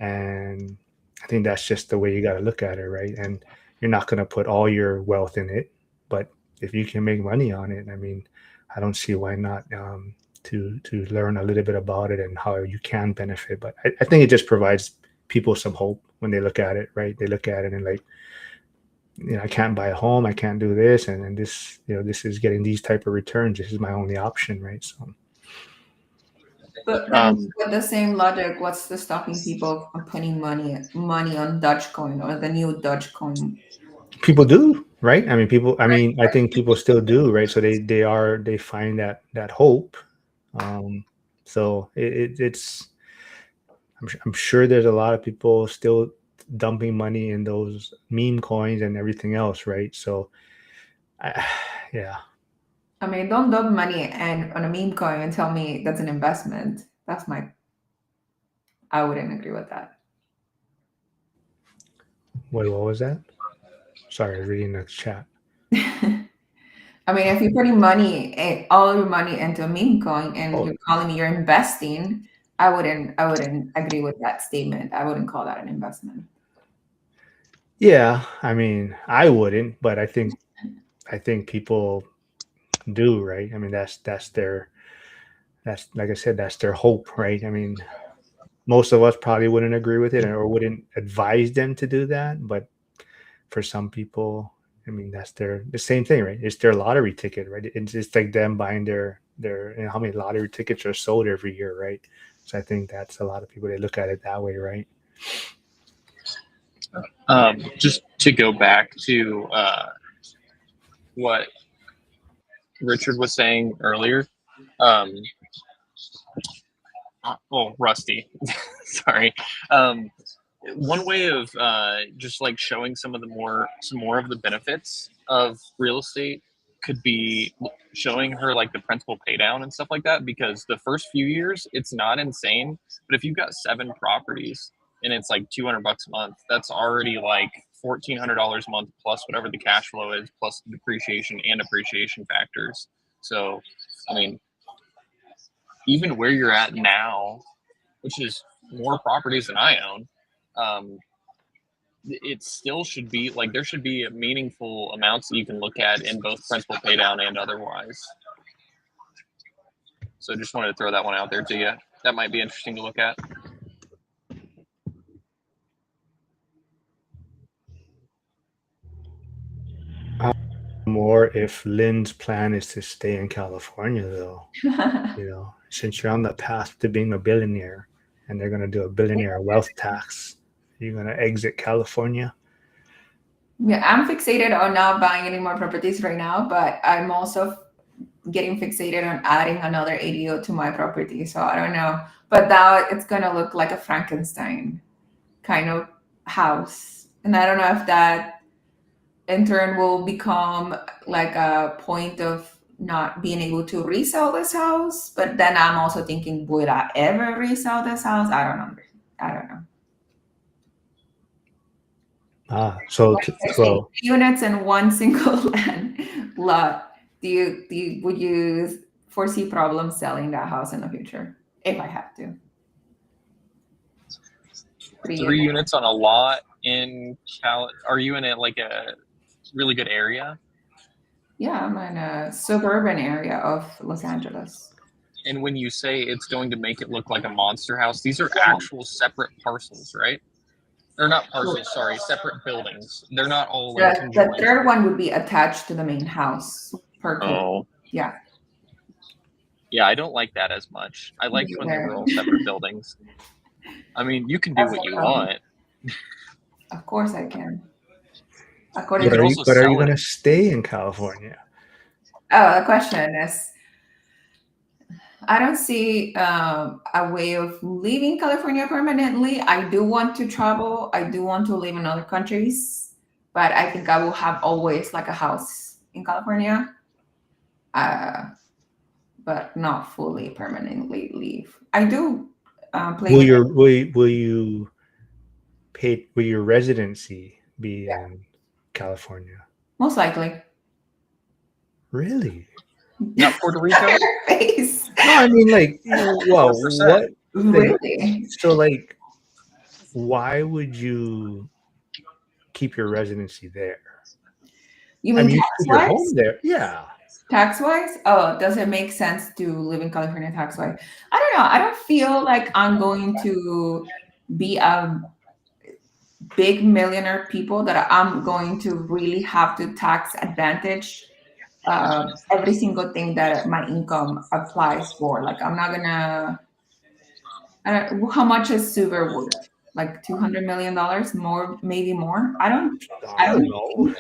and I think that's just the way you got to look at it, right? And you're not going to put all your wealth in it, but if you can make money on it, I mean, I don't see why not. To learn a little bit about it and how you can benefit. But I think it just provides people some hope when they look at it, right? They look at it and like, I can't buy a home, I can't do this, and this, this is getting these type of returns. This is my only option, right? So. But then with the same logic, what's the stopping people from putting money on Dogecoin or the new Dogecoin? People do, right? I mean, I think people still do, right? So they find that hope. So it's I'm sure there's a lot of people still dumping money in those meme coins and everything else, right? So yeah. I mean, don't dump money and on a meme coin and tell me that's an investment. I wouldn't agree with that. Wait, what was that? Sorry, I was reading the chat. I mean, if you're putting all your money into a meme coin and you're calling me you're investing, I wouldn't agree with that statement. I wouldn't call that an investment. Yeah, I mean, I wouldn't, but I think people do, right? I mean, that's like I said, that's their hope, right? I mean, most of us probably wouldn't agree with it or wouldn't advise them to do that, but for some people, I mean, that's the same thing, right? It's their lottery ticket, right? It's like them buying their how many lottery tickets are sold every year, right? So I think that's a lot of people, they look at it that way, right? Just to go back to what Richard was saying earlier. Rusty, sorry. One way of just like showing some more of the benefits of real estate could be showing her like the principal pay down and stuff like that, because the first few years it's not insane, but if you've got 7 properties and it's like $200 a month, that's already like $1,400 a month plus whatever the cash flow is, plus depreciation and appreciation factors. So I mean, even where you're at now, which is more properties than I own, it still should be like there should be meaningful amounts that you can look at in both principal pay down and otherwise. So just wanted to throw that one out there to you. That might be interesting to look at. More if Lynn's plan is to stay in California, though. Since you're on the path to being a billionaire and they're going to do a billionaire wealth tax, you're going to exit California. Yeah, I'm fixated on not buying any more properties right now, but I'm also getting fixated on adding another ADO to my property. So I don't know, but now it's going to look like a Frankenstein kind of house. And I don't know if that in turn will become like a point of not being able to resell this house. But then I'm also thinking, would I ever resell this house? I don't know. So units in one single land lot. Would you foresee problems selling that house in the future if I have to? 3 units on a lot in Are you in like a really good area? Yeah, I'm in a suburban area of Los Angeles. And when you say it's going to make it look like a monster house, these are actual separate parcels, right? Or not parcels, sorry, separate buildings. They're not all like the third one would be attached to the main house. Yeah. Yeah, I don't like that as much. I liked when they were all separate buildings. I mean, you can do what you want. Of course I can. But are you going to stay in California? Oh, the question is, I don't see a way of leaving California permanently. I do want to travel. I do want to live in other countries, but I think I will have always like a house in California, but not fully permanently leave. I do play Will with your will your residency be in California? most likely. Really? Not Puerto Rico. Face. No, I mean like, well, 4%. what? Really? So like, why would you keep your residency there? You I mean mean, you keep your tax-wise? home there. Yeah. Tax-wise? Oh, does it make sense to live in California tax-wise? I don't know. I don't feel like I'm going to be a big millionaire people that I'm going to really have to tax advantage every single thing that my income applies for. Like I'm not gonna. How much is Subaru worth? Like $200 million more, maybe more. I don't know.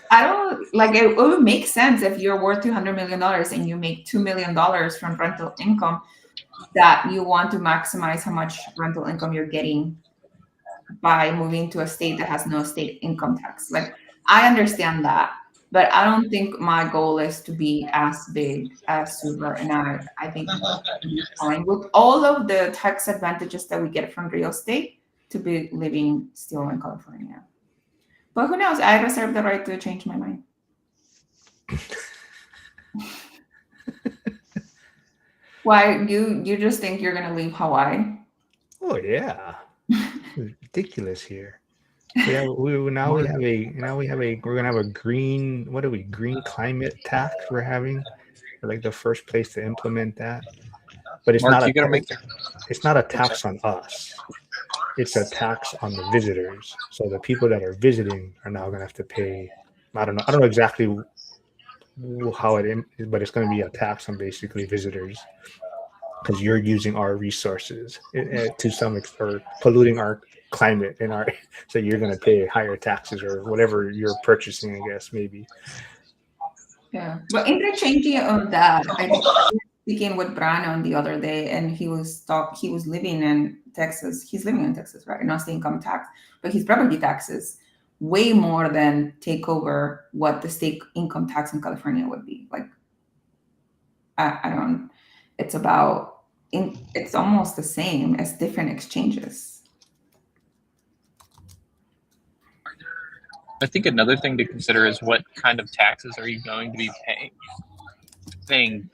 I don't like it. It would make sense if you're worth $200 million and you make $2 million from rental income, that you want to maximize how much rental income you're getting by moving to a state that has no state income tax. Like I understand that, but I don't think my goal is to be as big as Super. And I think it's fine with all of the tax advantages that we get from real estate to be living still in California. But who knows? I reserve the right to change my mind. Why you just think you're gonna leave Hawaii? Oh yeah. It's ridiculous here. We're gonna have a green, what are we, green climate tax we're having. We're like the first place to implement that. But it's Mark, not you gotta make it's not a tax on us. It's a tax on the visitors. So the people that are visiting are now gonna have to pay. I don't know exactly how it is, but it's gonna be a tax on basically visitors, because you're using our resources to some extent, or polluting our climate and our, so you're going to pay higher taxes or whatever you're purchasing, I guess, maybe. Yeah, but interchanging on that, I was speaking with Brano the other day, and he was living in Texas. He's living in Texas, right? Not the income tax, but his property taxes way more than take over what the state income tax in California would be. Like, I don't. It's about. It's almost the same as different exchanges. I think another thing to consider is what kind of taxes are you going to be paying?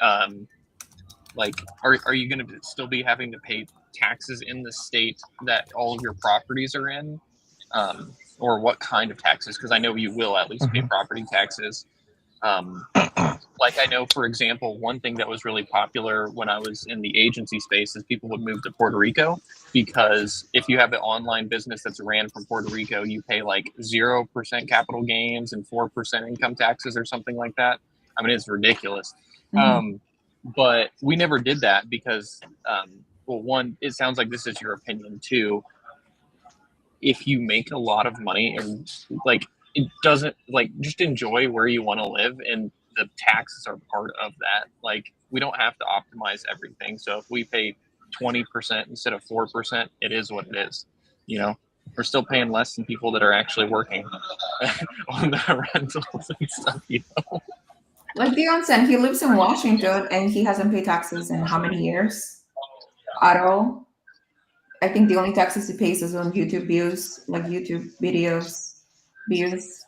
Like, are you going to still be having to pay taxes in the state that all of your properties are in? Or what kind of taxes? Because I know you will at least pay property taxes. Like I know, for example, one thing that was really popular when I was in the agency space is people would move to Puerto Rico, because if you have an online business that's ran from Puerto Rico, you pay like 0% capital gains and 4% income taxes or something like that. I mean, it's ridiculous. But we never did that because, well, one, it sounds like this is your opinion too. If you make a lot of money and like, it doesn't, like, just enjoy where you want to live, and the taxes are part of that. Like, we don't have to optimize everything. So if we pay 20% instead of 4%, it is what it is. You know, we're still paying less than people that are actually working on the rentals and stuff, you know. Like Dion said, he lives in Washington and he hasn't paid taxes in how many years at all? I think the only taxes he pays is on YouTube views, like YouTube videos views.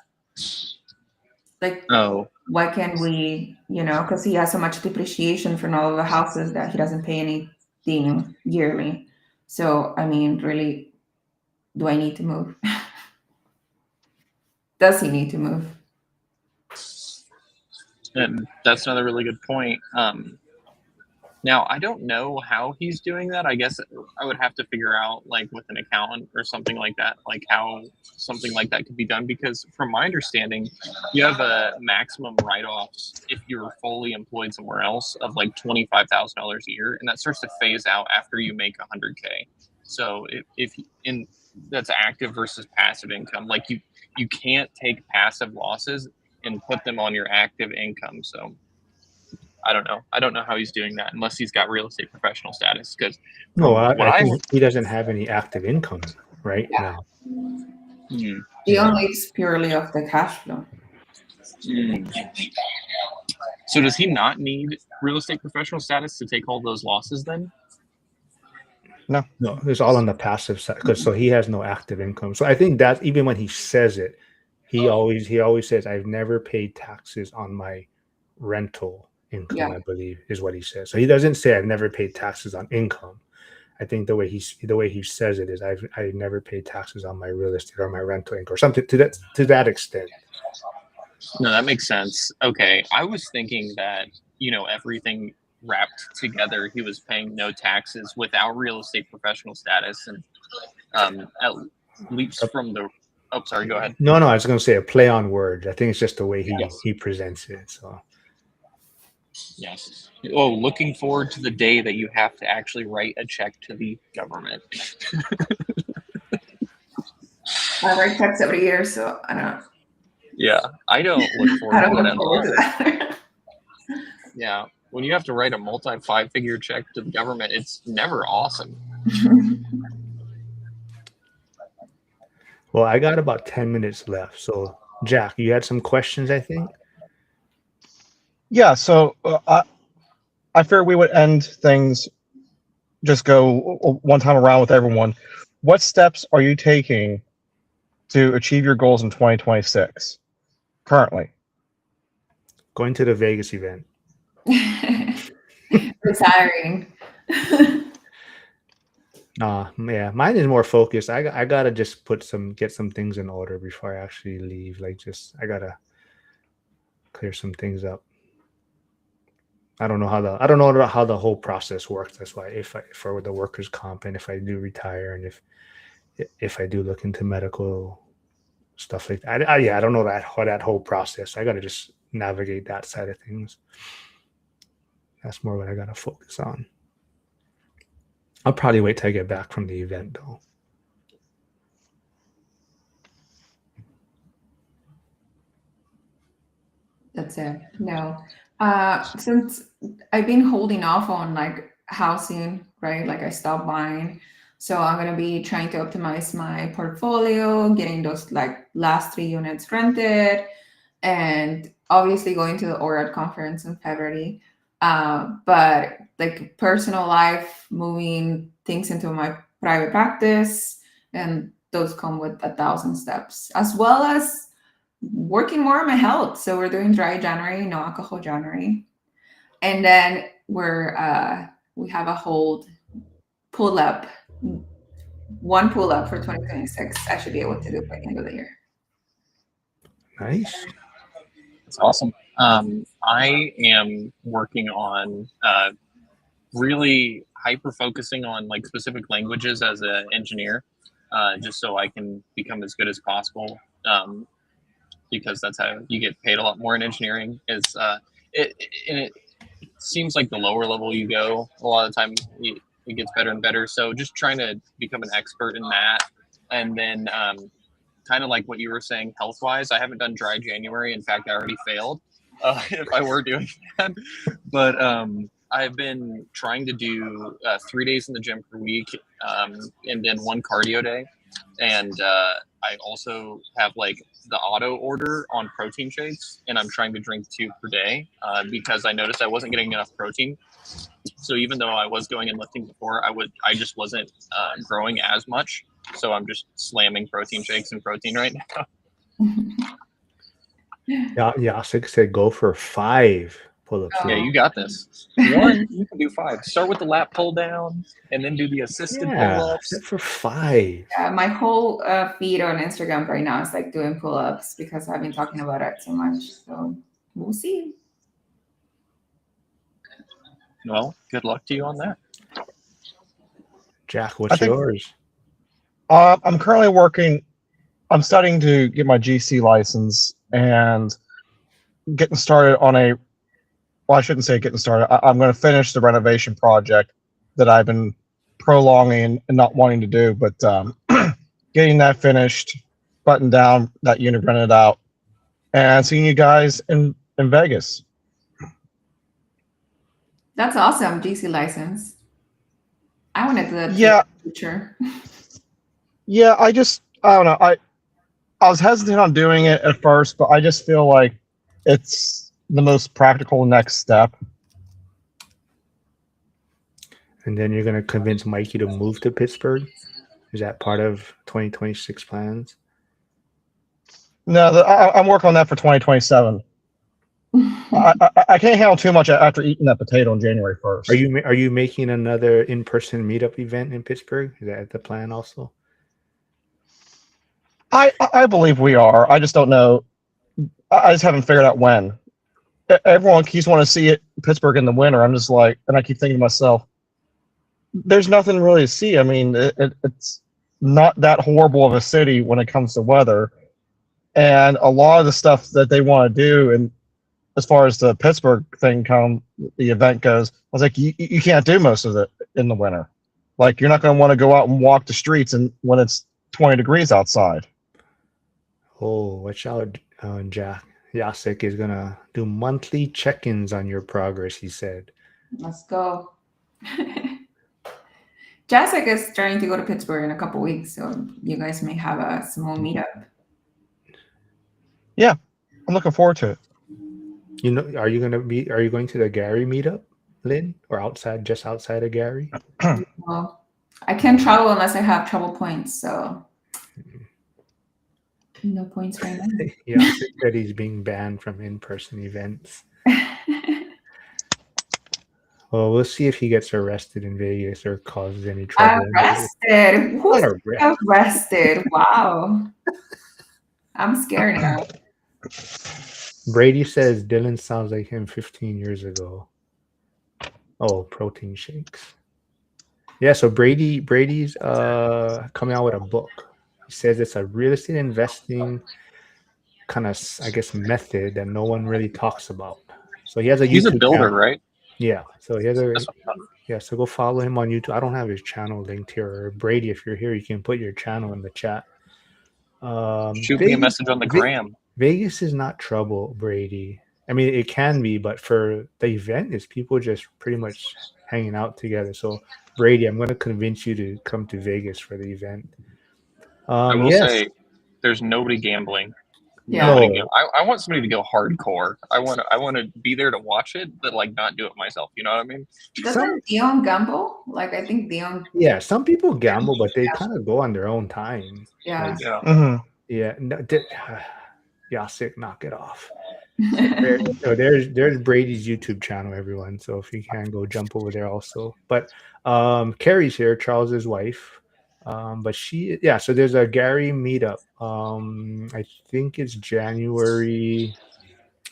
Like, Oh, why can't we, because he has so much depreciation from all of the houses that he doesn't pay anything yearly. So, I mean, really, do I need to move? Does he need to move? and that's another really good point. Now, I don't know how he's doing that. I guess I would have to figure out, like, with an accountant or something like that, like how something like that could be done. Because from my understanding, you have a maximum write-offs if you're fully employed somewhere else of like $25,000 a year, and that starts to phase out after you make 100K. So if that's active versus passive income, like you can't take passive losses and put them on your active income. So I don't know how he's doing that unless he's got real estate professional status. Because no, I think he doesn't have any active income right now. Hmm. He only lives purely off the cash flow. Hmm. So does he not need real estate professional status to take all those losses then? No, it's all on the passive side because so he has no active income. So I think that even when he says it, he always says, "I've never paid taxes on my rental income." Yeah. I believe is what he says. So he doesn't say, "I've never paid taxes on income." I think the way he says it is, "I've never paid taxes on my real estate or my rental income," or something to that extent. No, that makes sense. Okay, I was thinking that everything wrapped together, he was paying no taxes without real estate professional status, and at least from the. Oh, sorry. Go ahead. No, I was going to say a play on words. I think it's just the way he presents it. So Yes. Oh, looking forward to the day that you have to actually write a check to the government. I write checks every year, so I don't. Yeah, I don't look forward I don't to it look at forward all. to that. Yeah, when you have to write a multi-5-figure check to the government, it's never awesome. well, I got about 10 minutes left. So Jack, you had some questions, I think. Yeah, so I figured we would end things, just go one time around with everyone. What steps are you taking to achieve your goals in 2026 currently? Going to the Vegas event. Retiring. Yeah, mine is more focused. I gotta just get some things in order before I actually leave. Like, I gotta clear some things up. I don't know how the whole process works. That's why if for the workers' comp, and if I do retire, and if I do look into medical stuff like that, I don't know that whole process. I gotta just navigate that side of things. That's more what I gotta focus on. I'll probably wait till I get back from the event, though. That's it. No. Since I've been holding off on like housing, right? Like I stopped buying. So I'm gonna be trying to optimize my portfolio, getting those like last 3 units rented, and obviously going to the ORAD conference in February. But like personal life, moving things into my private practice, and those come with 1,000 steps, as well as working more on my health. So we're doing dry January, no alcohol January, and then we have a hold pull up, one pull up for 2026. I should be able to do by the end of the year. Nice. That's awesome. I am working on really hyper focusing on like specific languages as an engineer, just so I can become as good as possible. Because that's how you get paid a lot more in engineering. It seems like the lower level you go, a lot of the time it gets better and better. So just trying to become an expert in that, and then kind of like what you were saying, health wise, I haven't done dry January. In fact, I already failed if I were doing that. But I've been trying to do 3 days in the gym per week, and then 1 cardio day, and I also have like the auto order on protein shakes, and I'm trying to drink 2 per day because I noticed I wasn't getting enough protein. So even though I was going and lifting before, I just wasn't growing as much. So I'm just slamming protein shakes and protein right now. Yeah. Said go for 5 pull-ups. Oh. Yeah, you got this. 1, you can do 5. Start with the lat pull down, and then do the assisted pull-ups. Set for 5. Yeah, my whole feed on Instagram right now is like doing pull-ups because I've been talking about it so much. So we'll see. Well, good luck to you on that. Jack, what's yours? I'm currently working. I'm studying to get my GC license and getting started on a. Well, I shouldn't say getting started. I'm going to finish the renovation project that I've been prolonging and not wanting to do, but getting that finished, buttoned down, that unit rented out, and seeing you guys in Vegas. That's awesome, GC license. I want to do that Yeah. in the future. Yeah, I don't know. I was hesitant on doing it at first, but I just feel like it's the most practical next step. And then you're going to convince Mikey to move to Pittsburgh? Is that part of 2026 plans? No, I'm working on that for 2027. I can't handle too much after eating that potato on January 1st. Are you making another in-person meetup event in Pittsburgh? Is that the plan also? I believe we are. I just don't know. I just haven't figured out when. Everyone keeps wanting to see it Pittsburgh in the winter. I'm just like, and I keep thinking to myself, there's nothing really to see. I mean, it's not that horrible of a city when it comes to weather, and a lot of the stuff that they want to do, and as far as the Pittsburgh thing the event goes, I was like, you can't do most of it in the winter. Like, you're not going to want to go out and walk the streets and when it's 20 degrees outside. Oh, watch out, Jack. Jacek is going to do monthly check-ins on your progress, he said. Let's go. Jacek is starting to go to Pittsburgh in a couple weeks, so you guys may have a small meetup. Yeah, I'm looking forward to it. You know, are you going to the Gary meetup, Lynn, or just outside of Gary? Well, I can't travel unless I have travel points, so no points right now. Yeah, I think that he's being banned from in-person events. Well, we'll see if he gets arrested in Vegas or causes any trouble. Arrested? Who's arrested? Wow. I'm scared now. Brady says Dylan sounds like him 15 years ago. Oh, protein shakes. Yeah, so Brady's coming out with a book. He says it's a real estate investing kind of, I guess, method that no one really talks about. So he has a He's YouTube a builder, channel. right? Yeah. So he has so go follow him on YouTube. I don't have his channel linked here. Or Brady, if you're here, you can put your channel in the chat. Shoot me a message on the gram. Vegas is not trouble, Brady. I mean, it can be, but for the event, it's people just pretty much hanging out together. So, Brady, I'm going to convince you to come to Vegas for the event. I will say, there's nobody gambling. Yeah. No. I want somebody to go hardcore. I want to be there to watch it, but like not do it myself. You know what I mean? Doesn't Dion gamble? Like, I think Dion. Yeah, some people gamble, but they kind of go on their own time. Yeah. Like, Yeah. Mm-hmm. yeah. No, Jacek, knock it off. There's Brady's YouTube channel, everyone. So if you can go jump over there also. But Carrie's here, Charles's wife. But so there's a Gary meetup. I think it's January,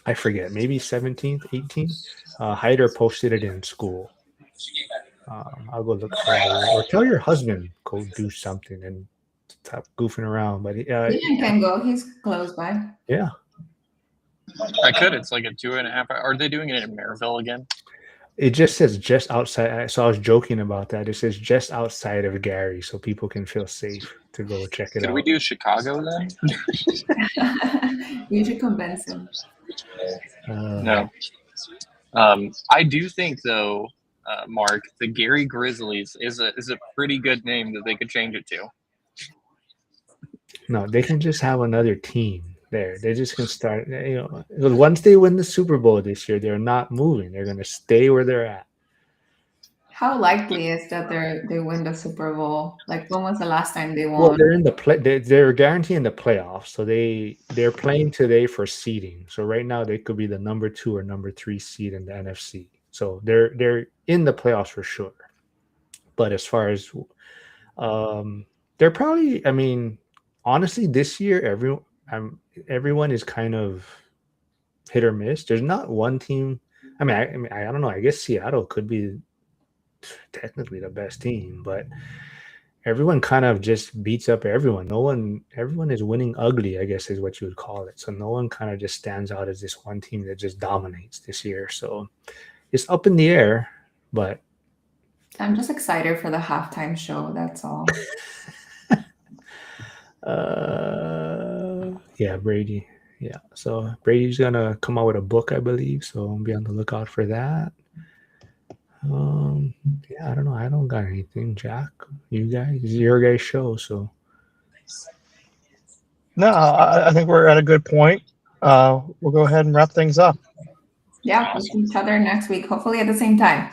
I forget, maybe 17th, 18th. Hyder posted it in school. I'll go look for it. Or tell your husband, go do something and stop goofing around. But He can go. He's close by. Yeah. I could. It's like a 2.5 hour. Are they doing it in Maryville again? It just says just outside. So I was joking about that. It says just outside of Gary, so people can feel safe to go check it out. Could we do Chicago then? You should convince him. No. I do think though, Mark, the Gary Grizzlies is a pretty good name that they could change it to. No, they can just have another team there. They just can start. Once they win the Super Bowl this year, they're not moving. They're going to stay where they're at. How likely is that they win the Super Bowl? Like, when was the last time they won? Well, they're in the play. They're guaranteeing the playoffs, so they're playing today for seeding. So right now they could be the number 2 or number 3 seed in the NFC. So they're in the playoffs for sure. But as far as they're probably, I mean, honestly, this year everyone is kind of hit or miss. There's not one team. I don't know. I guess Seattle could be technically the best team, but everyone kind of just beats up everyone. Everyone is winning ugly, I guess is what you would call it. So no one kind of just stands out as this one team that just dominates this year. So it's up in the air, but I'm just excited for the halftime show. That's all. Yeah, Brady. Yeah, so Brady's gonna come out with a book, I believe. So be on the lookout for that. Yeah, I don't know. I don't got anything, Jack. You guys, it's your guys' show, so. No, I think we're at a good point. We'll go ahead and wrap things up. Yeah, we'll see each other next week, hopefully at the same time.